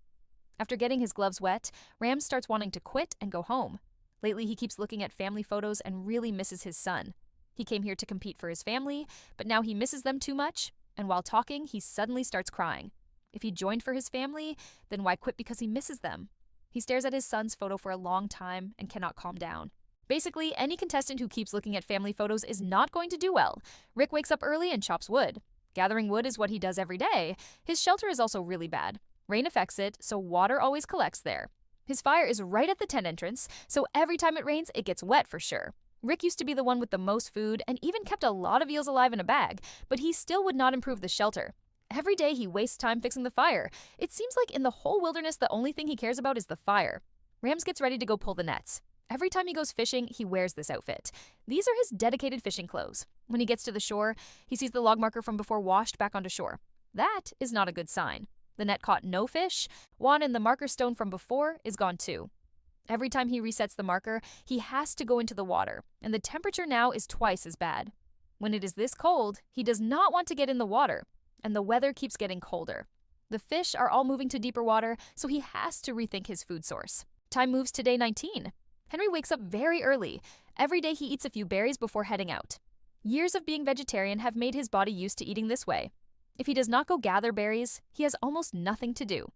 After getting his gloves wet, Ram starts wanting to quit and go home. Lately, he keeps looking at family photos and really misses his son. He came here to compete for his family, but now he misses them too much, and while talking, he suddenly starts crying. If he joined for his family, then why quit because he misses them? He stares at his son's photo for a long time and cannot calm down. Basically, any contestant who keeps looking at family photos is not going to do well. Rick wakes up early and chops wood. Gathering wood is what he does every day. His shelter is also really bad. Rain affects it, so water always collects there. His fire is right at the tent entrance, so every time it rains, it gets wet for sure. Rick used to be the one with the most food and even kept a lot of eels alive in a bag, but he still would not improve the shelter. Every day he wastes time fixing the fire. It seems like in the whole wilderness, the only thing he cares about is the fire. Rams gets ready to go pull the nets. Every time he goes fishing, he wears this outfit. These are his dedicated fishing clothes. When he gets to the shore, he sees the log marker from before washed back onto shore. That is not a good sign. The net caught no fish. One and the marker stone from before is gone too. Every time he resets the marker, he has to go into the water, and the temperature now is twice as bad. When it is this cold, he does not want to get in the water, and the weather keeps getting colder. The fish are all moving to deeper water, so he has to rethink his food source. Time moves to day 19. Henry wakes up very early. Every day he eats a few berries before heading out. Years of being vegetarian have made his body used to eating this way. If he does not go gather berries, he has almost nothing to do.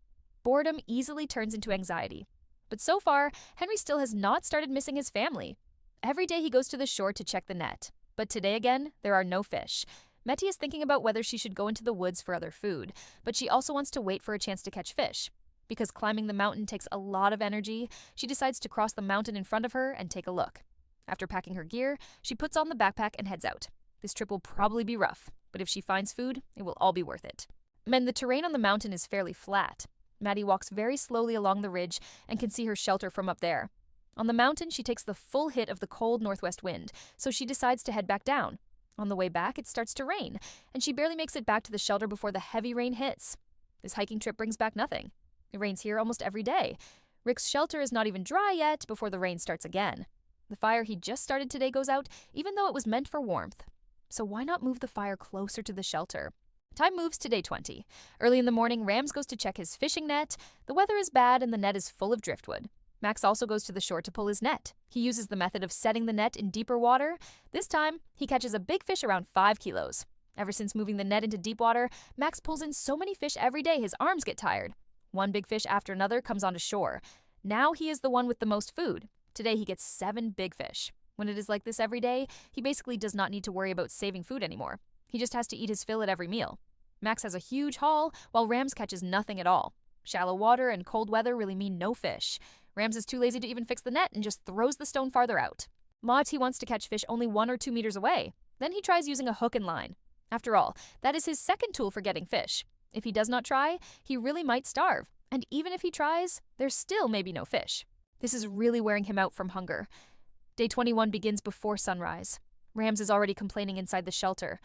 Boredom easily turns into anxiety. But so far, Henry still has not started missing his family. Every day he goes to the shore to check the net. But today again, there are no fish. Maddie is thinking about whether she should go into the woods for other food, but she also wants to wait for a chance to catch fish. Because climbing the mountain takes a lot of energy, she decides to cross the mountain in front of her and take a look. After packing her gear, she puts on the backpack and heads out. This trip will probably be rough, but if she finds food, it will all be worth it. The terrain on the mountain is fairly flat. Maddie walks very slowly along the ridge and can see her shelter from up there. On the mountain, she takes the full hit of the cold northwest wind, so she decides to head back down. On the way back, it starts to rain, and she barely makes it back to the shelter before the heavy rain hits. This hiking trip brings back nothing. It rains here almost every day. Rick's shelter is not even dry yet before the rain starts again. The fire he just started today goes out, even though it was meant for warmth. So why not move the fire closer to the shelter? Time moves to day 20. Early in the morning, Rams goes to check his fishing net. The weather is bad and the net is full of driftwood. Max also goes to the shore to pull his net. He uses the method of setting the net in deeper water. This time, he catches a big fish around 5 kilos. Ever since moving the net into deep water, Max pulls in so many fish every day his arms get tired. One big fish after another comes onto shore. Now he is the one with the most food. Today he gets 7 big fish. When it is like this every day, he basically does not need to worry about saving food anymore. He just has to eat his fill at every meal. Max has a huge haul, while Rams catches nothing at all. Shallow water and cold weather really mean no fish. Rams is too lazy to even fix the net and just throws the stone farther out. Maddie wants to catch fish only 1 or 2 meters away. Then he tries using a hook and line. After all, that is his second tool for getting fish. If he does not try, he really might starve. And even if he tries, there still may be no fish. This is really wearing him out from hunger. Day 21 begins before sunrise. Rams is already complaining inside the shelter.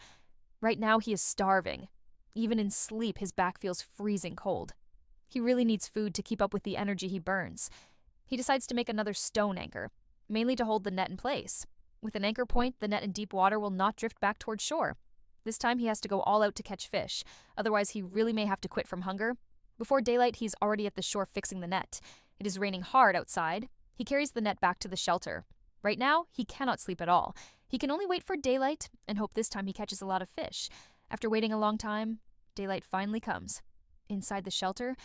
Right now he is starving. Even in sleep, his back feels freezing cold. He really needs food to keep up with the energy he burns. He decides to make another stone anchor, mainly to hold the net in place. With an anchor point, the net in deep water will not drift back towards shore. This time he has to go all out to catch fish, otherwise he really may have to quit from hunger. Before daylight, he's already at the shore fixing the net. It is raining hard outside. He carries the net back to the shelter. Right now, he cannot sleep at all. He can only wait for daylight and hope this time he catches a lot of fish. After waiting a long time, daylight finally comes. Inside the shelter,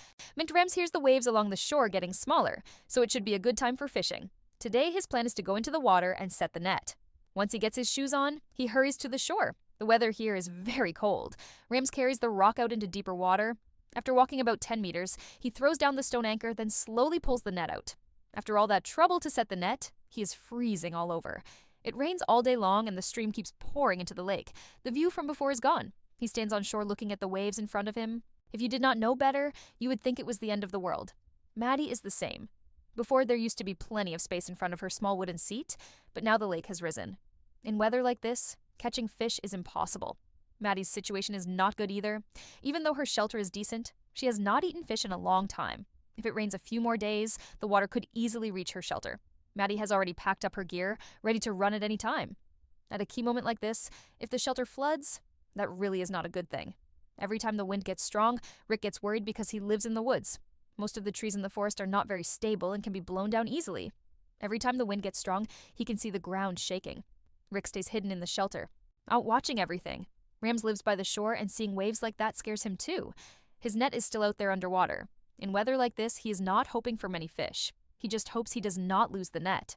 Rams hears the waves along the shore getting smaller, so it should be a good time for fishing. Today, his plan is to go into the water and set the net. Once he gets his shoes on, he hurries to the shore. The weather here is very cold. Rams carries the rock out into deeper water. After walking about 10 meters, he throws down the stone anchor, then slowly pulls the net out. After all that trouble to set the net, he is freezing all over. It rains all day long and the stream keeps pouring into the lake. The view from before is gone. He stands on shore looking at the waves in front of him. If you did not know better, you would think it was the end of the world. Maddie is the same. Before, there used to be plenty of space in front of her small wooden seat, but now the lake has risen. In weather like this, catching fish is impossible. Maddie's situation is not good either. Even though her shelter is decent, she has not eaten fish in a long time. If it rains a few more days, the water could easily reach her shelter. Maddie has already packed up her gear, ready to run at any time. At a key moment like this, if the shelter floods, that really is not a good thing. Every time the wind gets strong, Rick gets worried because he lives in the woods. Most of the trees in the forest are not very stable and can be blown down easily. Every time the wind gets strong, he can see the ground shaking. Rick stays hidden in the shelter, out watching everything. Rams lives by the shore, and seeing waves like that scares him too. His net is still out there underwater. In weather like this, he is not hoping for many fish. He just hopes he does not lose the net.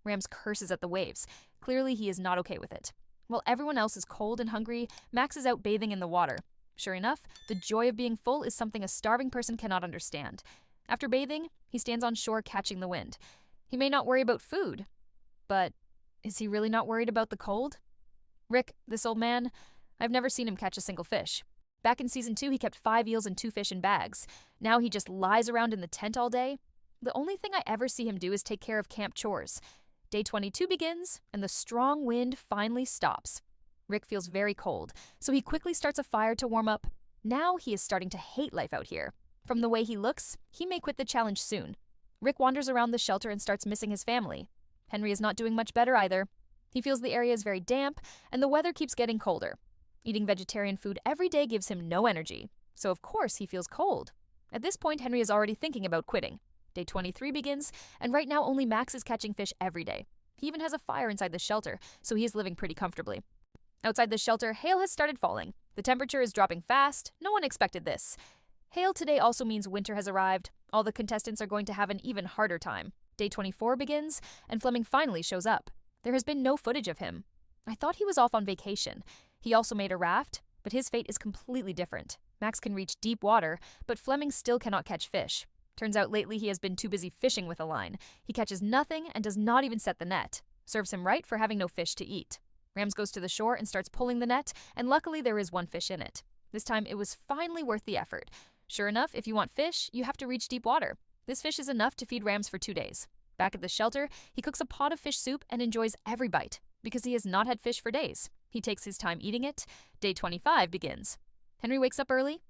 Rams curses at the waves. Clearly, he is not okay with it. While everyone else is cold and hungry, Max is out bathing in the water. Sure enough, the joy of being full is something a starving person cannot understand. After bathing, he stands on shore catching the wind. He may not worry about food, but is he really not worried about the cold? Rick, this old man, I've never seen him catch a single fish. Back in season 2, he kept 5 eels and 2 fish in bags. Now he just lies around in the tent all day. The only thing I ever see him do is take care of camp chores. Day 22 begins, and the strong wind finally stops. Rick feels very cold, so he quickly starts a fire to warm up. Now he is starting to hate life out here. From the way he looks, he may quit the challenge soon. Rick wanders around the shelter and starts missing his family. Henry is not doing much better either. He feels the area is very damp, and the weather keeps getting colder. Eating vegetarian food every day gives him no energy, so of course he feels cold. At this point, Henry is already thinking about quitting. Day 23 begins, and right now only Max is catching fish every day. He even has a fire inside the shelter, so he is living pretty comfortably. Outside the shelter, hail has started falling. The temperature is dropping fast. No one expected this. Hail today also means winter has arrived. All the contestants are going to have an even harder time. Day 24 begins, and Fleming finally shows up. There has been no footage of him. I thought he was off on vacation. He also made a raft, but his fate is completely different. Max can reach deep water, but Fleming still cannot catch fish. Turns out lately he has been too busy fishing with a line. He catches nothing and does not even set the net. Serves him right for having no fish to eat. Rams goes to the shore and starts pulling the net, and luckily there is one fish in it. This time it was finally worth the effort. Sure enough, if you want fish, you have to reach deep water. This fish is enough to feed Rams for 2 days. Back at the shelter, he cooks a pot of fish soup and enjoys every bite, because he has not had fish for days. He takes his time eating it. Day 25 begins. Henry wakes up early.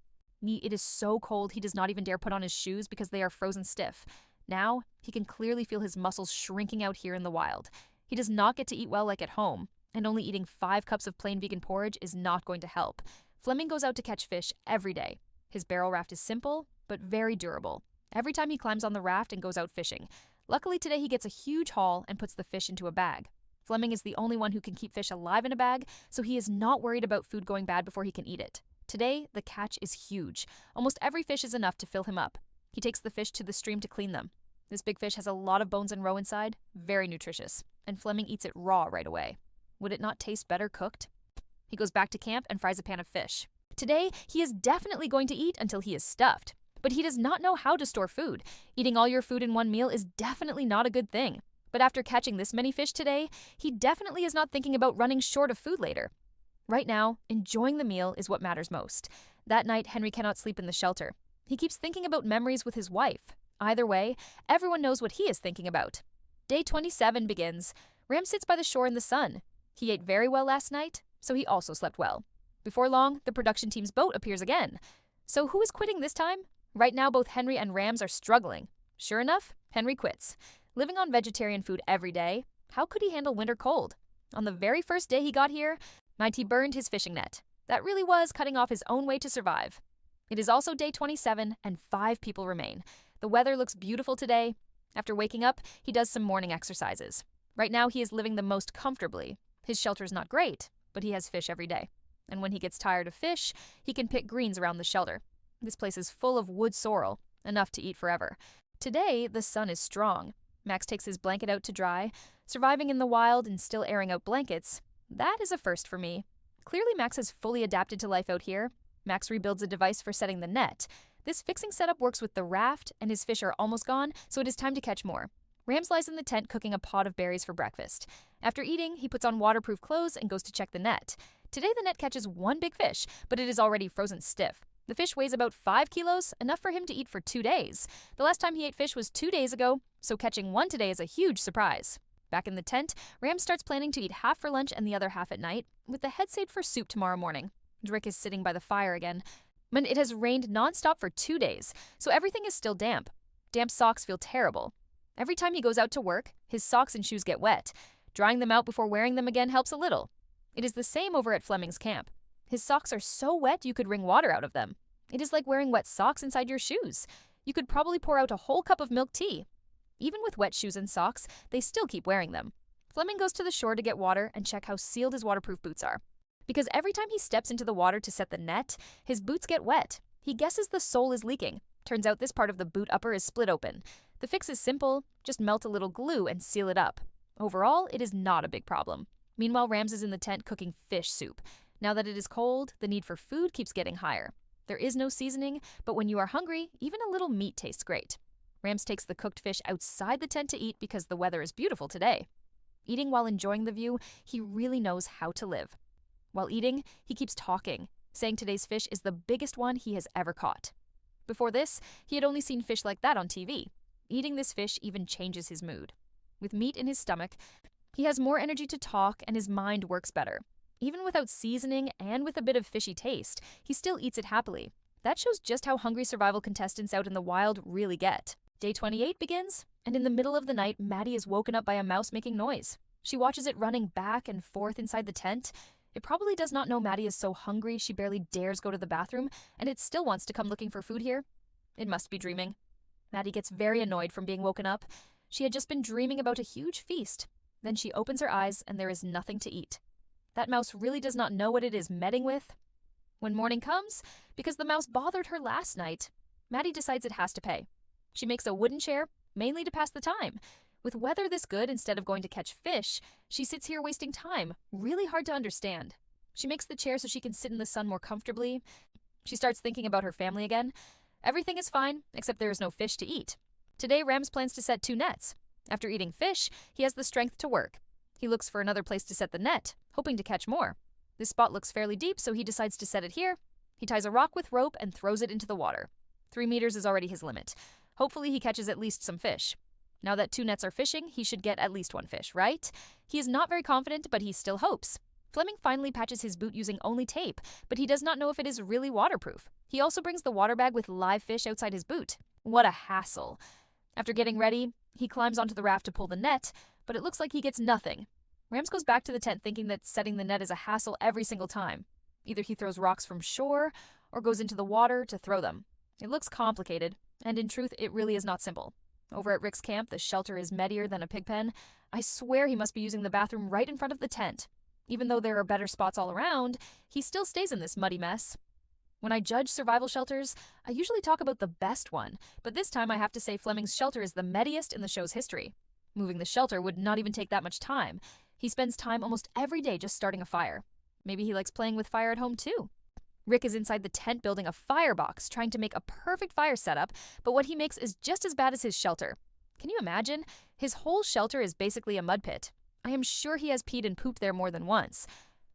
It is so cold he does not even dare put on his shoes because they are frozen stiff. Now, he can clearly feel his muscles shrinking out here in the wild. He does not get to eat well like at home, and only eating 5 cups of plain vegan porridge is not going to help. Fleming goes out to catch fish every day. His barrel raft is simple, but very durable. Every time he climbs on the raft and goes out fishing. Luckily today he gets a huge haul and puts the fish into a bag. Fleming is the only one who can keep fish alive in a bag, so he is not worried about food going bad before he can eat it. Today, the catch is huge. Almost every fish is enough to fill him up. He takes the fish to the stream to clean them. This big fish has a lot of bones and roe inside, very nutritious, and Fleming eats it raw right away. Would it not taste better cooked? He goes back to camp and fries a pan of fish. Today, he is definitely going to eat until he is stuffed. But he does not know how to store food. Eating all your food in one meal is definitely not a good thing. But after catching this many fish today, he definitely is not thinking about running short of food later. Right now, enjoying the meal is what matters most. That night, Henry cannot sleep in the shelter. He keeps thinking about memories with his wife. Either way, everyone knows what he is thinking about. Day 27 begins. Ram sits by the shore in the sun. He ate very well last night, so he also slept well. Before long, the production team's boat appears again. So who is quitting this time? Right now, both Henry and Rams are struggling. Sure enough, Henry quits. Living on vegetarian food every day, how could he handle winter cold? On the very first day he got here, Mighty burned his fishing net. That really was cutting off his own way to survive. It is also day 27, and 5 people remain. The weather looks beautiful today. After waking up, he does some morning exercises. Right now, he is living the most comfortably. His shelter is not great, but he has fish every day. And when he gets tired of fish, he can pick greens around the shelter. This place is full of wood sorrel, enough to eat forever. Today, the sun is strong. Max takes his blanket out to dry. Surviving in the wild and still airing out blankets, that is a first for me. Clearly, Max has fully adapted to life out here. Max rebuilds a device for setting the net. This fixing setup works with the raft, and his fish are almost gone, so it is time to catch more. Rams lies in the tent cooking a pot of berries for breakfast. After eating, he puts on waterproof clothes and goes to check the net. Today, the net catches 1 big fish, but it is already frozen stiff. The fish weighs about 5 kilos, enough for him to eat for 2 days. The last time he ate fish was 2 days ago, so catching one today is a huge surprise. Back in the tent, Ram starts planning to eat half for lunch and the other half at night, with the head saved for soup tomorrow morning. Rick is sitting by the fire again. But it has rained nonstop for 2 days, so everything is still damp. Damp socks feel terrible. Every time he goes out to work, his socks and shoes get wet. Drying them out before wearing them again helps a little. It is the same over at Fleming's camp. His socks are so wet you could wring water out of them. It is like wearing wet socks inside your shoes. You could probably pour out a whole cup of milk tea. Even with wet shoes and socks, they still keep wearing them. Fleming goes to the shore to get water and check how sealed his waterproof boots are. Because every time he steps into the water to set the net, his boots get wet. He guesses the sole is leaking. Turns out this part of the boot upper is split open. The fix is simple, just melt a little glue and seal it up. Overall, it is not a big problem. Meanwhile, Rams is in the tent cooking fish soup. Now that it is cold, the need for food keeps getting higher. There is no seasoning, but when you are hungry, even a little meat tastes great. Rams takes the cooked fish outside the tent to eat because the weather is beautiful today. Eating while enjoying the view, he really knows how to live. While eating, he keeps talking, saying today's fish is the biggest one he has ever caught. Before this, he had only seen fish like that on TV. Eating this fish even changes his mood. With meat in his stomach, he has more energy to talk and his mind works better. Even without seasoning and with a bit of fishy taste, he still eats it happily. That shows just how hungry survival contestants out in the wild really get. Day 28 begins, and in the middle of the night, Maddie is woken up by a mouse making noise. She watches it running back and forth inside the tent. It probably does not know Maddie is so hungry she barely dares go to the bathroom, and it still wants to come looking for food here. It must be dreaming. Maddie gets very annoyed from being woken up. She had just been dreaming about a huge feast. Then she opens her eyes and there is nothing to eat. That mouse really does not know what it is medding with. When morning comes, because the mouse bothered her last night, Maddie decides it has to pay. She makes a wooden chair, mainly to pass the time. With weather this good, instead of going to catch fish, she sits here wasting time, really hard to understand. She makes the chair so she can sit in the sun more comfortably. She starts thinking about her family again. Everything is fine, except there is no fish to eat. Today, Rams plans to set 2 nets. After eating fish, he has the strength to work. He looks for another place to set the net, hoping to catch more. This spot looks fairly deep, so he decides to set it here. He ties a rock with rope and throws it into the water. 3 meters is already his limit. Hopefully he catches at least some fish. Now that 2 nets are fishing, he should get at least 1 fish, right? He is not very confident, but he still hopes. Fleming finally patches his boot using only tape, but he does not know if it is really waterproof. He also brings the water bag with live fish outside his boot. What a hassle. After getting ready, he climbs onto the raft to pull the net, but it looks like he gets nothing. Rams goes back to the tent thinking that setting the net is a hassle every single time. Either he throws rocks from shore or goes into the water to throw them. It looks complicated, and in truth, it really is not simple. Over at Rick's camp, the shelter is muddier than a pig pen. I swear he must be using the bathroom right in front of the tent. Even though there are better spots all around, he still stays in this muddy mess. When I judge survival shelters, I usually talk about the best one, but this time I have to say Fleming's shelter is the muddiest in the show's history. Moving the shelter would not even take that much time. He spends time almost every day just starting a fire. Maybe he likes playing with fire at home too. Rick is inside the tent building a firebox, trying to make a perfect fire setup, but what he makes is just as bad as his shelter. Can you imagine? His whole shelter is basically a mud pit. I am sure he has peed and pooped there more than once.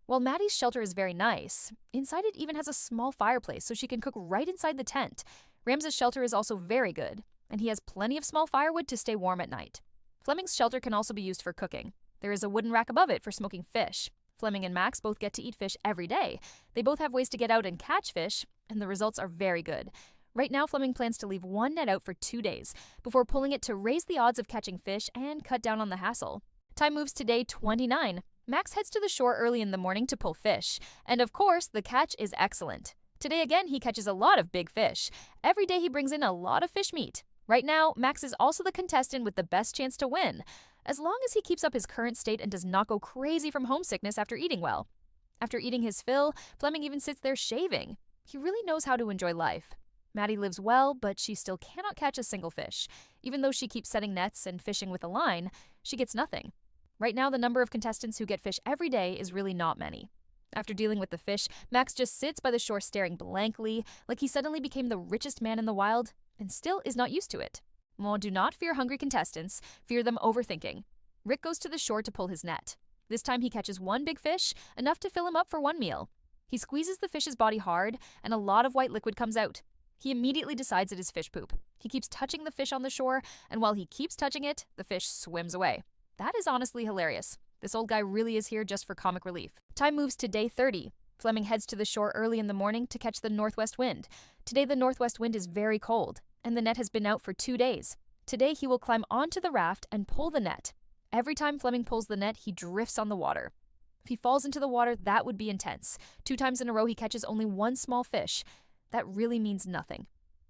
While Maddie's shelter is very nice, inside it even has a small fireplace so she can cook right inside the tent. Rams's shelter is also very good, and he has plenty of small firewood to stay warm at night. Fleming's shelter can also be used for cooking. There is a wooden rack above it for smoking fish. Fleming and Max both get to eat fish every day. They both have ways to get out and catch fish, and the results are very good. Right now, Fleming plans to leave 1 net out for 2 days, before pulling it to raise the odds of catching fish and cut down on the hassle. Time moves to day 29. Max heads to the shore early in the morning to pull fish, and of course, the catch is excellent. Today again, he catches a lot of big fish. Every day he brings in a lot of fish meat. Right now, Max is also the contestant with the best chance to win, as long as he keeps up his current state and does not go crazy from homesickness after eating well. After eating his fill, Fleming even sits there shaving. He really knows how to enjoy life. Maddie lives well, but she still cannot catch a single fish. Even though she keeps setting nets and fishing with a line, she gets nothing. Right now, the number of contestants who get fish every day is really not many. After dealing with the fish, Max just sits by the shore staring blankly, like he suddenly became the richest man in the wild, and still is not used to it. Well, do not fear hungry contestants, fear them overthinking. Rick goes to the shore to pull his net. This time he catches 1 big fish, enough to fill him up for 1 meal. He squeezes the fish's body hard, and a lot of white liquid comes out. He immediately decides it is fish poop. He keeps touching the fish on the shore, and while he keeps touching it, the fish swims away. That is honestly hilarious. This old guy really is here just for comic relief. Time moves to day 30. Fleming heads to the shore early in the morning to catch the northwest wind. Today the northwest wind is very cold, and the net has been out for 2 days. Today he will climb onto the raft and pull the net. Every time Fleming pulls the net, he drifts on the water. If he falls into the water, that would be intense. 2 times in a row he catches only 1 small fish. That really means nothing.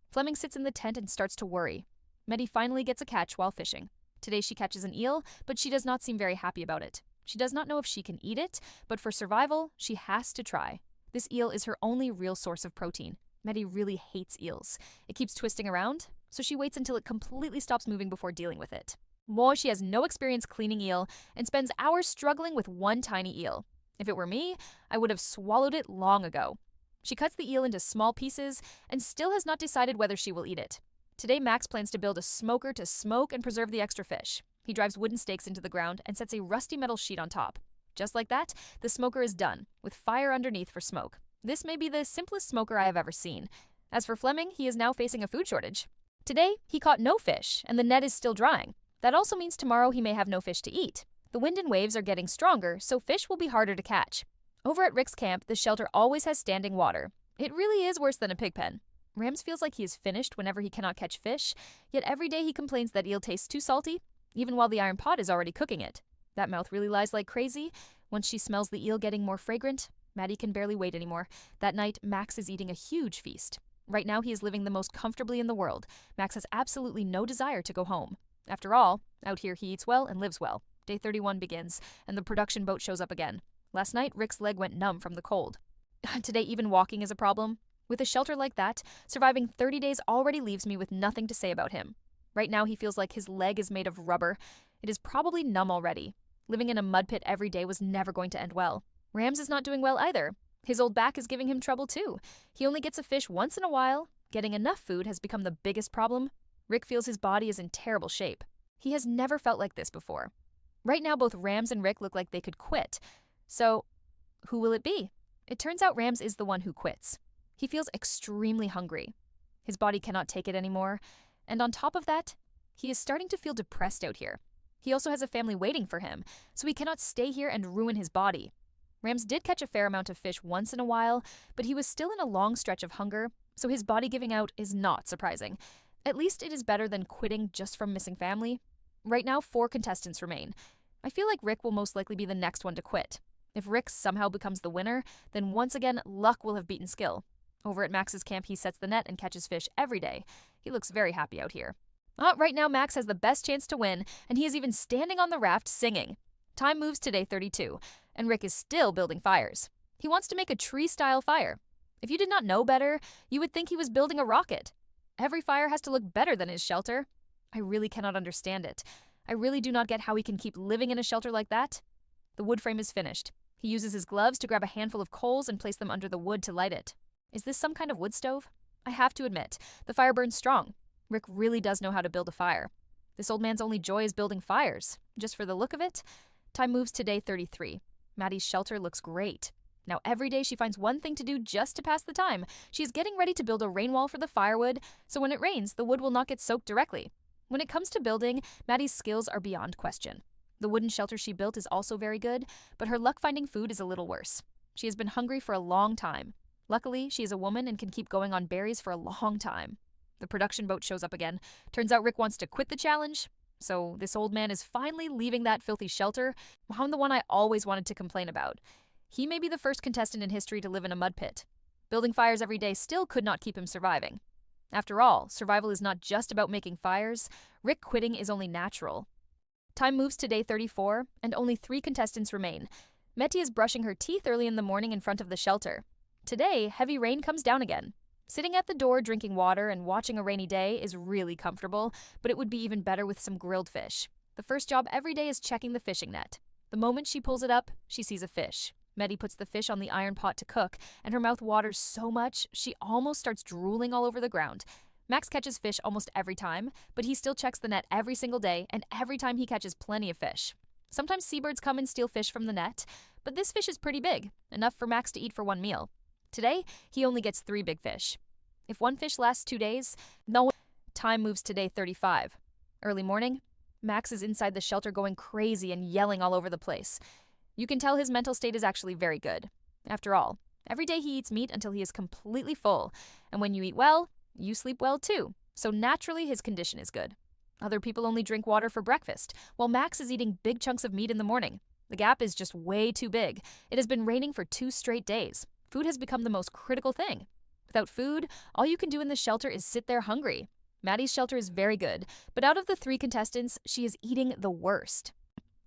Fleming sits in the tent and starts to worry. Maddie finally gets a catch while fishing. Today she catches an eel, but she does not seem very happy about it. She does not know if she can eat it, but for survival, she has to try. This eel is her only real source of protein. Maddie really hates eels. It keeps twisting around, so she waits until it completely stops moving before dealing with it. More, she has no experience cleaning eel and spends hours struggling with one tiny eel. If it were me, I would have swallowed it long ago. She cuts the eel into small pieces and still has not decided whether she will eat it. Today, Max plans to build a smoker to smoke and preserve the extra fish. He drives wooden stakes into the ground and sets a rusty metal sheet on top. Just like that, the smoker is done, with fire underneath for smoke. This may be the simplest smoker I have ever seen. As for Fleming, he is now facing a food shortage. Today, he caught no fish, and the net is still drying. That also means tomorrow he may have no fish to eat. The wind and waves are getting stronger, so fish will be harder to catch. Over at Rick's camp, the shelter always has standing water. It really is worse than a pig pen. Rams feels like he is finished whenever he cannot catch fish, yet every day he complains that eel tastes too salty, even while the iron pot is already cooking it. That mouth really lies like crazy. Once she smells the eel getting more fragrant, Maddie can barely wait anymore. That night, Max is eating a huge feast. Right now, he is living the most comfortably in the world. Max has absolutely no desire to go home. After all, out here he eats well and lives well. Day 31 begins, and the production boat shows up again. Last night, Rick's leg went numb from the cold. Today, even walking is a problem. With a shelter like that, surviving 30 days already leaves me with nothing to say about him. Right now, he feels like his leg is made of rubber. It is probably numb already. Living in a mud pit every day was never going to end well. Rams is not doing well either. His old back is giving him trouble too. He only gets a fish once in a while. Getting enough food has become the biggest problem. Rick feels his body is in terrible shape. He has never felt like this before. Right now, both Rams and Rick look like they could quit. So, who will it be? It turns out Rams is the one who quits. He feels extremely hungry. His body cannot take it anymore. And on top of that, he is starting to feel depressed out here. He also has a family waiting for him, so he cannot stay here and ruin his body. Rams did catch a fair amount of fish once in a while, but he was still in a long stretch of hunger, so his body giving out is not surprising. At least it is better than quitting just from missing family. Right now, 4 contestants remain. I feel like Rick will most likely be the next one to quit. If Rick somehow becomes the winner, then once again, luck will have beaten skill. Over at Max's camp, he sets the net and catches fish every day. He looks very happy out here. Right now, Max has the best chance to win, and he is even standing on the raft singing. Time moves to day 32, and Rick is still building fires. He wants to make a tree-style fire. If you did not know better, you would think he was building a rocket. Every fire has to look better than his shelter. I really cannot understand it. I really do not get how he can keep living in a shelter like that. The wood frame is finished. He uses his gloves to grab a handful of coals and place them under the wood to light it. Is this some kind of wood stove? I have to admit, the fire burns strong. Rick really does know how to build a fire. This old man's only joy is building fires. Just for the look of it. Time moves to day 33. Maddie's shelter looks great. Now every day she finds one thing to do just to pass the time. She is getting ready to build a rain wall for the firewood, so when it rains, the wood will not get soaked directly. When it comes to building, Maddie's skills are beyond question. The wooden shelter she built is also very good, but her luck finding food is a little worse. She has been hungry for a long time. Luckily, she is a woman and can keep going on berries for a long time. The production boat shows up again. Turns out Rick wants to quit the challenge, so this old man is finally leaving that filthy shelter. I'm the one I always wanted to complain about. He may be the first contestant in history to live in a mud pit. Building fires every day still could not keep him surviving. After all, survival is not just about making fires. Rick quitting is only natural. Time moves to day 34, and only 3 contestants remain. Maddie is brushing her teeth early in the morning in front of the shelter. Today, heavy rain comes down again. Sitting at the door drinking water and watching a rainy day is really comfortable, but it would be even better with some grilled fish. The first job every day is checking the fishing net. The moment she pulls it up, she sees a fish. Maddie puts the fish on the iron pot to cook, and her mouth waters so much, she almost starts drooling all over the ground. Max catches fish almost every time, but he still checks the net every single day, and every time he catches plenty of fish. Sometimes seabirds come and steal fish from the net, But this fish is pretty big, enough for Max to eat for one meal. Today, he only gets 3 big fish. If one fish lasts 2 days, time moves to day 35. Early morning, Max is inside the shelter going crazy and yelling all over the place. You can tell his mental state is actually very good. After all, every day he eats meat until he is completely full, and when you eat well, you sleep well too, so naturally his condition is good. Other people only drink water for breakfast, while Max is eating big chunks of meat in the morning. The gap is just way too big. It has been raining for 2 straight days. Food has become the most critical thing. Without food, all you can do in the shelter is sit there hungry. Maddie's shelter is very good, but out of the 3 contestants, she is eating the worst.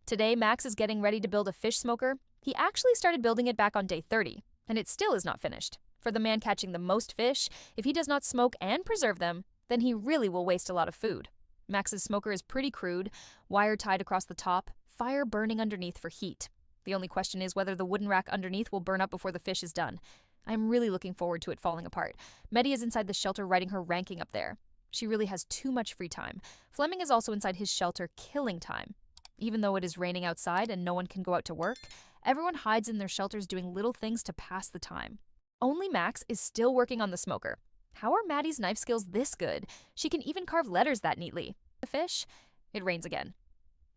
Today, Max is getting ready to build a fish smoker. He actually started building it back on day 30, and it still is not finished. For the man catching the most fish, if he does not smoke and preserve them, then he really will waste a lot of food. Max's smoker is pretty crude, wire tied across the top, fire burning underneath for heat. The only question is whether the wooden rack underneath will burn up before the fish is done. I'm really looking forward to it falling apart. Maddie is inside the shelter writing her ranking up there. She really has too much free time. Fleming is also inside his shelter killing time. Even though it is raining outside and no one can go out to work, everyone hides in their shelters doing little things to pass the time. Only Max is still working on the smoker. How are Maddie's knife skills this good? She can even carve letters that neatly. The fish? It rains again.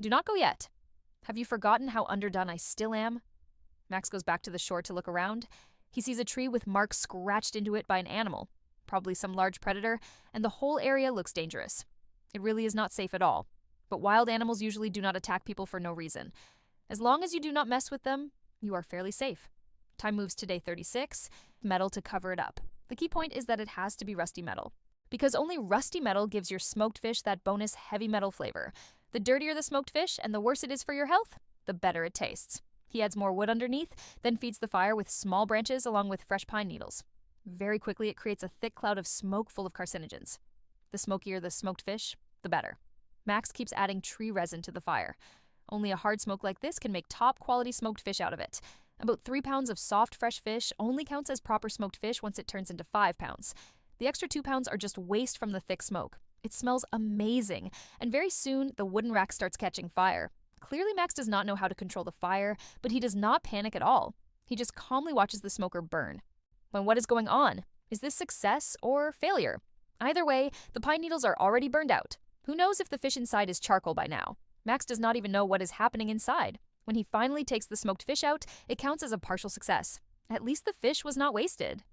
Do not go yet. Have you forgotten how underdone I still am? Max goes back to the shore to look around. He sees a tree with marks scratched into it by an animal, probably some large predator, and the whole area looks dangerous. It really is not safe at all. But wild animals usually do not attack people for no reason. As long as you do not mess with them, you are fairly safe. Time moves to day 36, metal to cover it up. The key point is that it has to be rusty metal, because only rusty metal gives your smoked fish that bonus heavy metal flavor. The dirtier the smoked fish and the worse it is for your health, the better it tastes. He adds more wood underneath, then feeds the fire with small branches along with fresh pine needles. Very quickly, it creates a thick cloud of smoke full of carcinogens. The smokier the smoked fish, the better. Max keeps adding tree resin to the fire. Only a hard smoke like this can make top-quality smoked fish out of it. About 3 pounds of soft, fresh fish only counts as proper smoked fish once it turns into 5 pounds. The extra 2 pounds are just waste from the thick smoke. It smells amazing, and very soon, the wooden rack starts catching fire. Clearly, Max does not know how to control the fire, but he does not panic at all. He just calmly watches the smoker burn. When what is going on? Is this success or failure? Either way, the pine needles are already burned out. Who knows if the fish inside is charcoal by now? Max does not even know what is happening inside. When he finally takes the smoked fish out, it counts as a partial success. At least the fish was not wasted.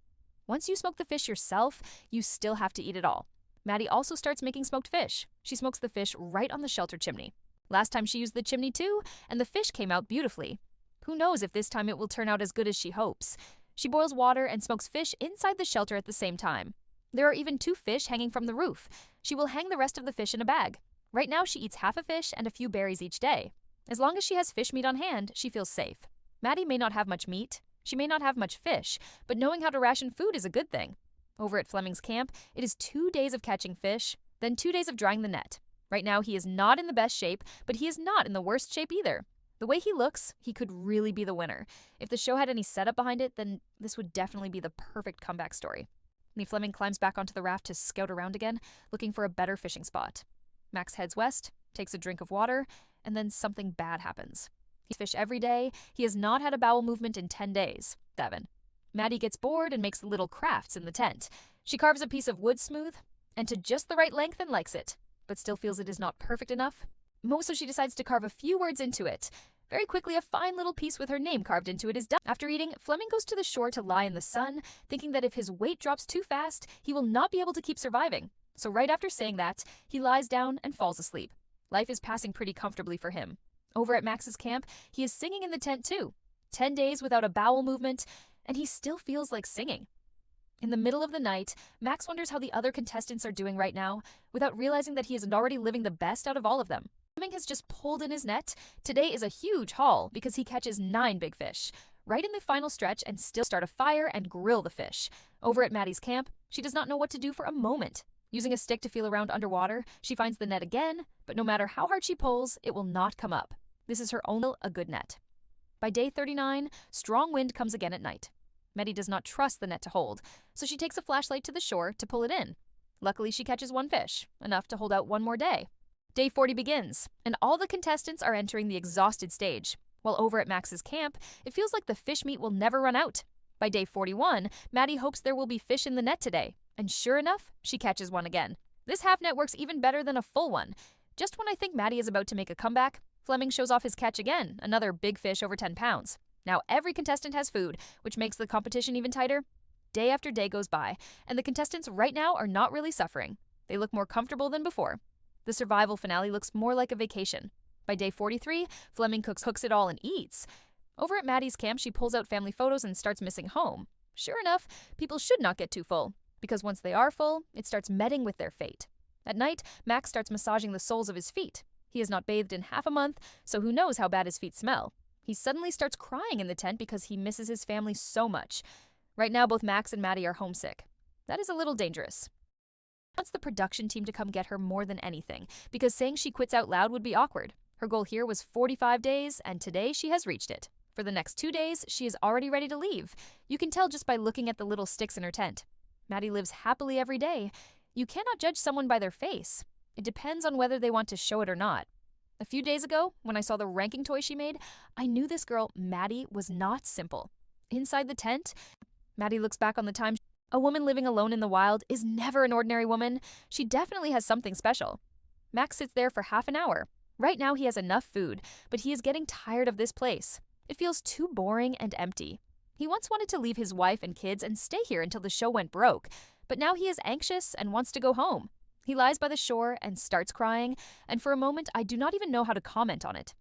Once you smoke the fish yourself, you still have to eat it all. Maddie also starts making smoked fish. She smokes the fish right on the shelter chimney. Last time she used the chimney too, and the fish came out beautifully. Who knows if this time it will turn out as good as she hopes. She boils water and smokes fish inside the shelter at the same time. There are even 2 fish hanging from the roof. She will hang the rest of the fish in a bag. Right now she eats half a fish and a few berries each day. As long as she has fish meat on hand, she feels safe. Maddie may not have much meat, she may not have much fish, but knowing how to ration food is a good thing. Over at Fleming's camp, it is 2 days of catching fish, then 2 days of drying the net. Right now he is not in the best shape, but he is not in the worst shape either. The way he looks, he could really be the winner. If the show had any setup behind it, then this would definitely be the perfect comeback story. Fleming climbs back onto the raft to scout around again, looking for a better fishing spot. Max heads west, takes a drink of water, and then something bad happens. He fish every day. He has not had a bowel movement in 10 days. 7. Maddie gets bored and makes little crafts in the tent. She carves a piece of wood smooth and to just the right length and likes it, but still feels it is not perfect enough. So she decides to carve a few words into it. Very quickly, a fine little piece with her name carved into it is done. After eating, Fleming goes to the shore to lie in the sun, thinking that if his weight drops too fast, he will not be able to keep surviving. So right after saying that, he lies down and falls asleep. Life is passing pretty comfortably for him. Over at Max's camp, he is singing in the tent too. 10 days without a bowel movement, and he still feels like singing. In the middle of the night, Max wonders how the other contestants are doing right now, without realizing that he is already living the best out of all of them. Fleming has just pulled in his net. Today is a huge haul because he catches 9 big fish. Right in the final stretch and still start a fire and grill the fish. Over at Maddie's camp, she does not know what to do for a moment. Using a stick to feel around underwater, she finds the net again, but no matter how hard she pulls, it will not come up. This is her only a good net. By day 39, strong wind comes again at night. Maddie does not trust the net to hold, so she takes a flashlight to the shore to pull it in. Luckily, she catches 1 fish, enough to hold out 1 more day. Day 40 begins, and all the contestants are entering the exhausted stage. While over at Max's camp, it feels like the fish meat will never run out. By day 41, Maddie hopes there will be fish in the net today, and sure enough, she catches one again. This half net works even better than a full one. Just when I think Maddie is about to make a comeback, Fleming shows off his catch again, another big fish over 10 pounds. Now every contestant has food, which makes the competition even tighter. Day after day goes by, and the contestants right now are not really suffering. They look more comfortable than before. The survival finale looks more like a vacation. By day 43, Fleming cooks it all and eats. Over at Maddie's camp, she pulls out family photos and starts missing home. Sure enough, people should not get too full, because once they are full, it starts medding with their fate. At night, Max starts massaging the soles of his feet. He has not bathed in half a month, so who knows how bad his feet smell. He suddenly starts crying in the tent because he misses his family so much. Right now, both Max and Maddie are homesick. That is a little dangerous. She wants the production team to come get her more than anything, because saying she quits out loud would be awkward. Her goal here was 45 days, and today she has reached it. For the next 2 days, she is already ready to leave. You can tell just by looking at the little sticks in her tent. Maddie lives happily every day. You cannot judge someone by their face. It depends on whether they want to show it or not. A few days ago, when I saw the ranking toy she made, I knew this girl, Maddie, was not simple. Inside the tent, Maddie looks back on the time. A woman living alone in the wild is never an ordinary woman. She definitely has something special. Max sits there for half an hour. Right now he has enough food, but he is getting tired of this place. It feels too boring and empty. He once wanted to leave his wife and kids and stay here until the show went broke, but now he is anxious and wants to go home. He lies by the shore and starts crying, and for a moment I do not even know how to comment on it.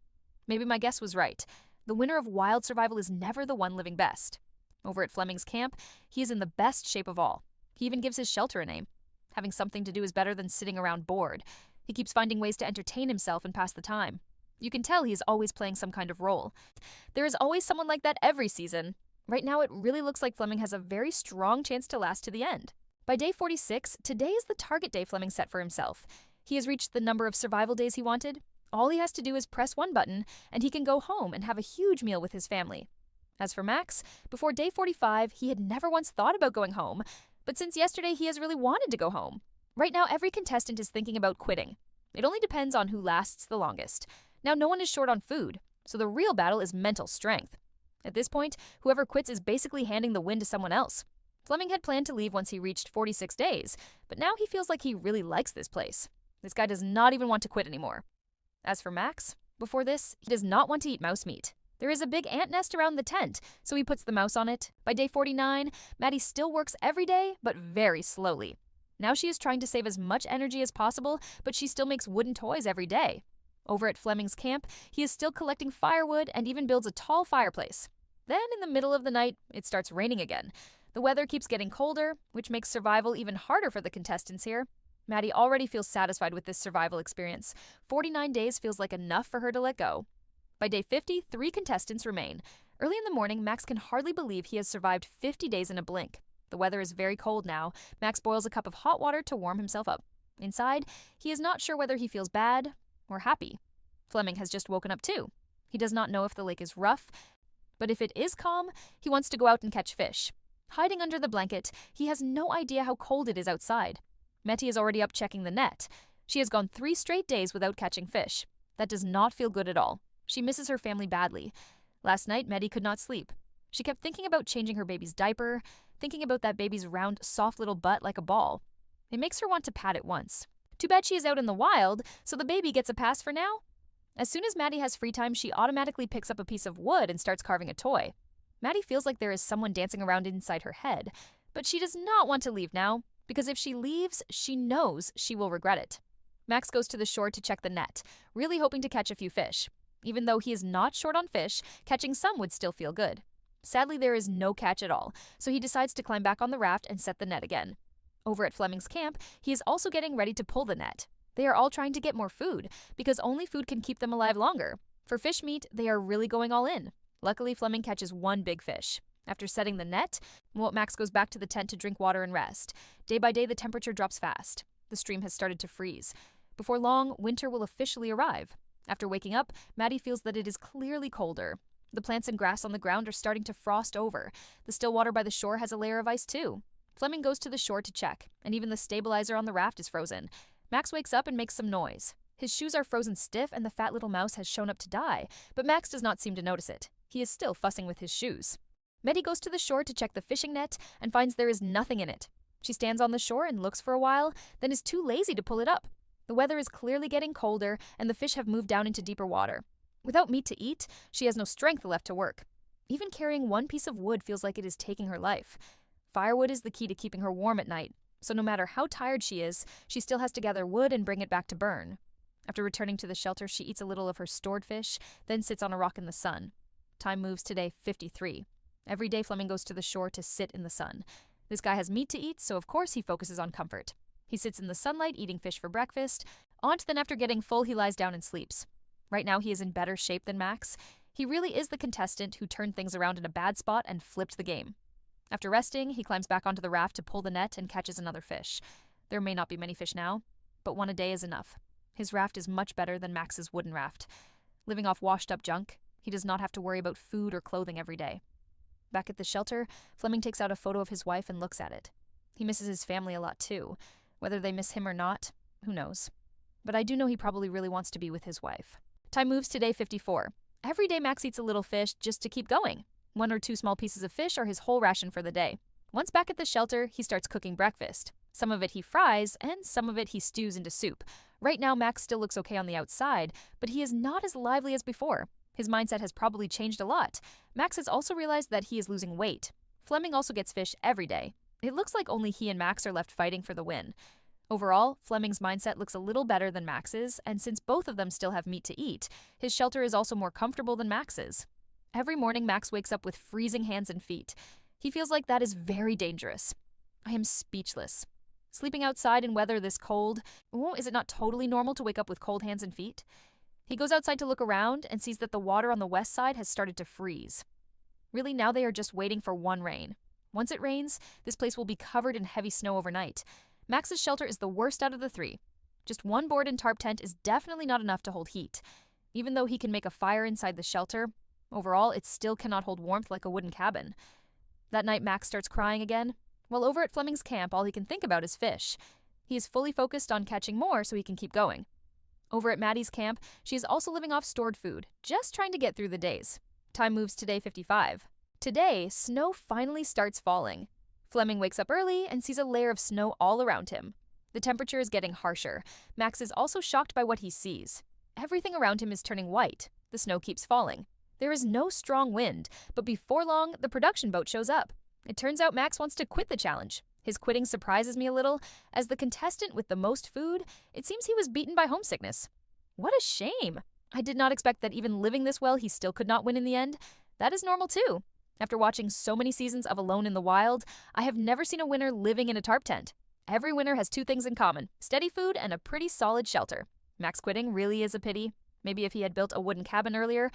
Maybe my guess was right. The winner of wild survival is never the one living best. Over at Fleming's camp, he is in the best shape of all. He even gives his shelter a name. Having something to do is better than sitting around bored. He keeps finding ways to entertain himself and pass the time. You can tell he is always playing some kind of role. There is always someone like that every season. Right now, it really looks like Fleming has a very strong chance to last to the end. By day 46, today is the target day Fleming set for himself. He has reached the number of survival days he wanted. All he has to do is press one button, and he can go home and have a huge meal with his family. As for Max, before day 45, he had never once thought about going home, but since yesterday, he has really wanted to go home. Right now, every contestant is thinking about quitting. It only depends on who lasts the longest. Now, no one is short on food, so the real battle is mental strength. At this point, whoever quits is basically handing the win to someone else. Fleming had planned to leave once he reached 46 days, but now he feels like he really likes this place. This guy does not even want to quit anymore. As for Max, before this, he does not want to eat mouse meat. There is a big ant nest around the tent, so he puts the mouse on it. By day 49, Maddie still works every day, but very slowly. Now she is trying to save as much energy as possible, but she still makes wooden toys every day. Over at Fleming's camp, he is still collecting firewood and even builds a tall fireplace. Then, in the middle of the night, it starts raining again. The weather keeps getting colder, which makes survival even harder for the contestants here. Maddie already feels satisfied with this survival experience. 49 days feels like enough for her to let go. By day 50, 3 contestants remain. Early in the morning, Max can hardly believe he has survived 50 days in a blink. The weather is very cold now. Max boils a cup of hot water to warm himself up. Inside, he is not sure whether he feels bad or happy. Fleming has just woken up too. He does not know if the lake is rough, but if it is calm, he wants to go out and catch fish. Hiding under the blanket, he has no idea how cold it is outside. Maddie is already up checking the net. She has gone 3 straight days without catching fish. That does not feel good at all. She misses her family badly. Last night, Maddie could not sleep. She kept thinking about changing her baby's diaper, thinking about that baby's round, soft little butt like a ball. It makes her want to pat it once. Too bad she is out in the wild, so the baby gets a pass for now. As soon as Maddie has free time, she automatically picks up a piece of wood and starts carving a toy. Maddie feels like there is someone dancing around inside her head, but she does not want to leave now, because if she leaves, she knows she will regret it. Max goes to the shore to check the net, really hoping to catch a few fish. Even though he is not short on fish, catching some would still feel good. Sadly, there is no catch at all, so he decides to climb back on the raft and set the net again. Over at Fleming's camp, he is also getting ready to pull the net. They are all trying to get more food, because only food can keep them alive longer. For fish meat, they are really going all in. Luckily, Fleming catches one big fish. After setting the net, Max goes back to the tent to drink water and rest. Day by day, the temperature drops fast. The stream has started to freeze. Before long, winter will officially arrive. After waking up, Maddie feels that it is clearly colder. The plants and grass on the ground are starting to frost over. The still water by the shore has a layer of ice too. Fleming goes to the shore to check, and even the stabilizer on the raft is frozen. Max wakes up and makes some noise. His shoes are frozen stiff and the fat little mouse has shown up to die, but Max does not seem to notice it. He is still fussing with his shoes. Maddie goes to the shore to check the fishing net and finds there is nothing in it. She stands on the shore and looks for a while, then is too lazy to pull it up. The weather is clearly getting colder and the fish have moved down into deeper water. Without meat to eat, she has no strength left to work. Even carrying one piece of wood feels like it is taking her life. Firewood is the key to keeping her warm at night, so no matter how tired she is, she still has to gather wood and bring it back to burn. After returning to the shelter, she eats a little of her stored fish, then sits on a rock in the sun. Time moves to day 53. Every day Fleming goes to the shore to sit in the sun. This guy has meat to eat, so of course he focuses on comfort. He sits in the sunlight eating fish for breakfast. Then after getting full, he lies down and sleeps. Right now he is in better shape than Max. He really is the contestant who turned things around in a bad spot and flipped the game. After resting, he climbs back onto the raft to pull the net and catches another fish. There may not be many fish now, but one a day is enough. His raft is much better than Max's wooden raft. Living off washed-up junk, he does not have to worry about food or clothing every day. Back at the shelter, Fleming takes out a photo of his wife and looks at it. He misses his family a lot too. Whether they miss him or not, who knows. But I do know he probably really wants to be with his wife. Time moves to day 54. Every day Max eats a little fish just to keep going. 1 or 2 small pieces of fish are his whole ration for the day. Once back at the shelter, he starts cooking breakfast. Some of it he fries, and some of it he stews into soup. Right now, Max still looks okay on the outside, but he is not as lively as before. His mindset has probably changed a lot. Max has also realized that he is losing weight. Fleming also gets fish every day. It looks like only he and Max are left fighting for the win. Overall, Fleming's mindset looks a little better than Max's, and since both of them still have meat to eat, his shelter is also more comfortable than Max's. Every morning, Max wakes up with freezing hands and feet. He feels like that is very dangerous. I am speechless. Sleeping outside in weather this cold, is it not totally normal to wake up with cold hands and feet? He goes outside to look around and sees that the water on the west side has started to freeze. Really, now they are just waiting for one rain. Once it rains, this place will be covered in heavy snow overnight. Max's shelter is the worst out of the 3. Just one board and tarp tent is definitely not enough to hold heat. Even though he can make a fire inside the shelter, overall it still cannot hold warmth like a wooden cabin. That night Max starts crying again. While over at Fleming's camp, all he can think about is fish. He is fully focused on catching more so he can keep going. Over at Maddie's camp, she is also living off stored food, just trying to get through the days. Time moves to day 55. Today, snow finally starts falling. Fleming wakes up early and sees a layer of snow all around him. The temperature is getting harsher. Max is also shocked by what he sees. Everything around him is turning white. The snow keeps falling. There is no strong wind, but before long, the production boat shows up. It turns out Max wants to quit the challenge. His quitting surprises me a little. As the contestant with the most food, it seems he was beaten by homesickness. What a shame! I did not expect that even living this well, he still could not win in the end. That is normal too. After watching so many seasons of Alone in the Wild, I have never seen a winner living in a tarp tent. Every winner has 2 things in common: steady food and a pretty solid shelter. Max quitting really is a pity. Maybe if he had built a wooden cabin earlier,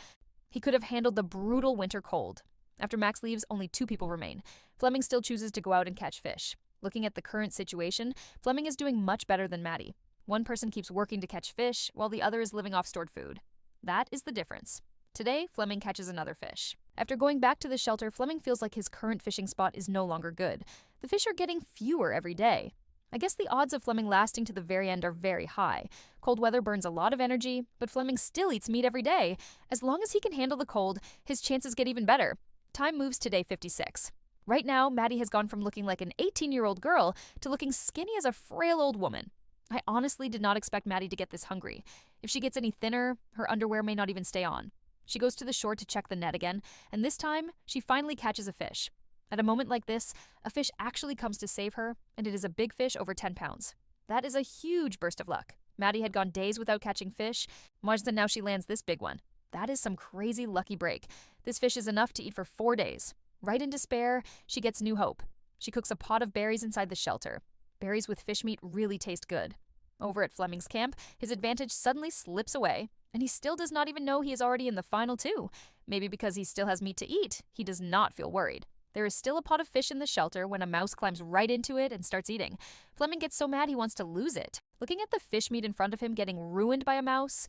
he could have handled the brutal winter cold. After Max leaves, only 2 people remain. Fleming still chooses to go out and catch fish. Looking at the current situation, Fleming is doing much better than Maddie. One person keeps working to catch fish, while the other is living off stored food. That is the difference. Today, Fleming catches another fish. After going back to the shelter, Fleming feels like his current fishing spot is no longer good. The fish are getting fewer every day. I guess the odds of Fleming lasting to the very end are very high. Cold weather burns a lot of energy, but Fleming still eats meat every day. As long as he can handle the cold, his chances get even better. Time moves to day 56. Right now, Maddie has gone from looking like an 18-year-old girl to looking skinny as a frail old woman. I honestly did not expect Maddie to get this hungry. If she gets any thinner, her underwear may not even stay on. She goes to the shore to check the net again, and this time, she finally catches a fish. At a moment like this, a fish actually comes to save her, and it is a big fish over 10 pounds. That is a huge burst of luck. Maddie had gone days without catching fish, and now she lands this big one. That is some crazy lucky break. This fish is enough to eat for 4 days. Right in despair, she gets new hope. She cooks a pot of berries inside the shelter. Berries with fish meat really taste good. Over at Fleming's camp, his advantage suddenly slips away, and he still does not even know he is already in the final 2. Maybe because he still has meat to eat, he does not feel worried. There is still a pot of fish in the shelter when a mouse climbs right into it and starts eating. Fleming gets so mad he wants to lose it. Looking at the fish meat in front of him getting ruined by a mouse,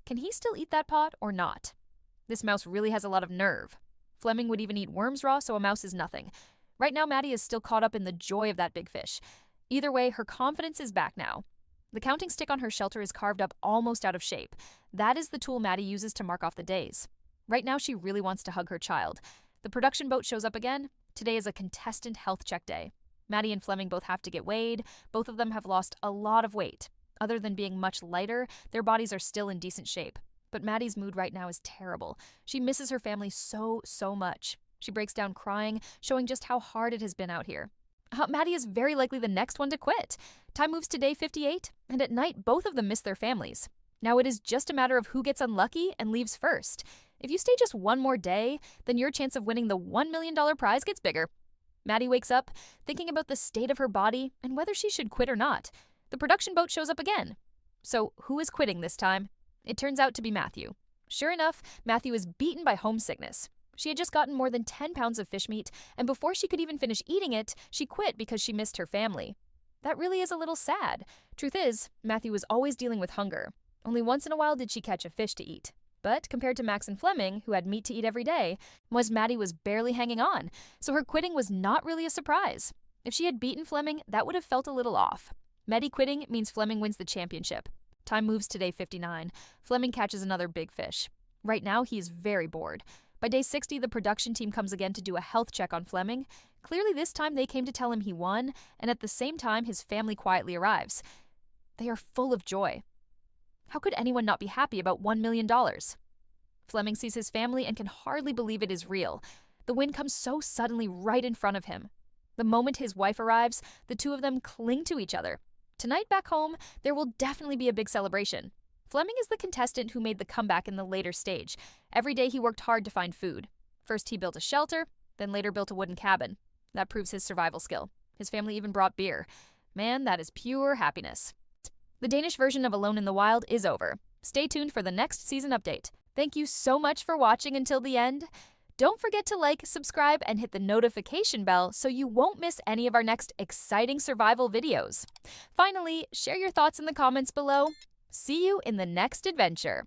can he still eat that pot or not? This mouse really has a lot of nerve. Fleming would even eat worms raw, so a mouse is nothing. Right now, Maddie is still caught up in the joy of that big fish. Either way, her confidence is back now. The counting stick on her shelter is carved up almost out of shape. That is the tool Maddie uses to mark off the days. Right now, she really wants to hug her child. The production boat shows up again. Today is a contestant health check day. Maddie and Fleming both have to get weighed. Both of them have lost a lot of weight. Other than being much lighter, their bodies are still in decent shape. But Maddie's mood right now is terrible. She misses her family so much. She breaks down crying, showing just how hard it has been out here. Maddie is very likely the next one to quit. Time moves to day 58, and at night, both of them miss their families. Now it is just a matter of who gets unlucky and leaves first. If you stay just one more day, then your chance of winning the $1 million prize gets bigger. Maddie wakes up, thinking about the state of her body and whether she should quit or not. The production boat shows up again. So who is quitting this time? It turns out to be Matthew. Sure enough, Matthew is beaten by homesickness. She had just gotten more than 10 pounds of fish meat, and before she could even finish eating it, she quit because she missed her family. That really is a little sad. Truth is, Matthew was always dealing with hunger. Only once in a while did she catch a fish to eat. But compared to Max and Fleming, who had meat to eat every day, Maddie was barely hanging on, so her quitting was not really a surprise. If she had beaten Fleming, that would have felt a little off. Maddie quitting means Fleming wins the championship. Time moves to day 59. Fleming catches another big fish. Right now, he is very bored. By day 60, the production team comes again to do a health check on Fleming. Clearly this time they came to tell him he won, and at the same time his family quietly arrives. They are full of joy. How could anyone not be happy about $1 million? Fleming sees his family and can hardly believe it is real. The win comes so suddenly right in front of him. The moment his wife arrives, the two of them cling to each other. Tonight back home, there will definitely be a big celebration. Fleming is the contestant who made the comeback in the later stage. Every day he worked hard to find food. First he built a shelter, then later built a wooden cabin. That proves his survival skill. His family even brought beer. Man, that is pure happiness. The Danish version of Alone in the Wild is over. Stay tuned for the next season update. Thank you so much for watching until the end. Don't forget to like, subscribe, and hit the notification bell so you won't miss any of our next exciting survival videos. Finally, share your thoughts in the comments below. See you in the next adventure.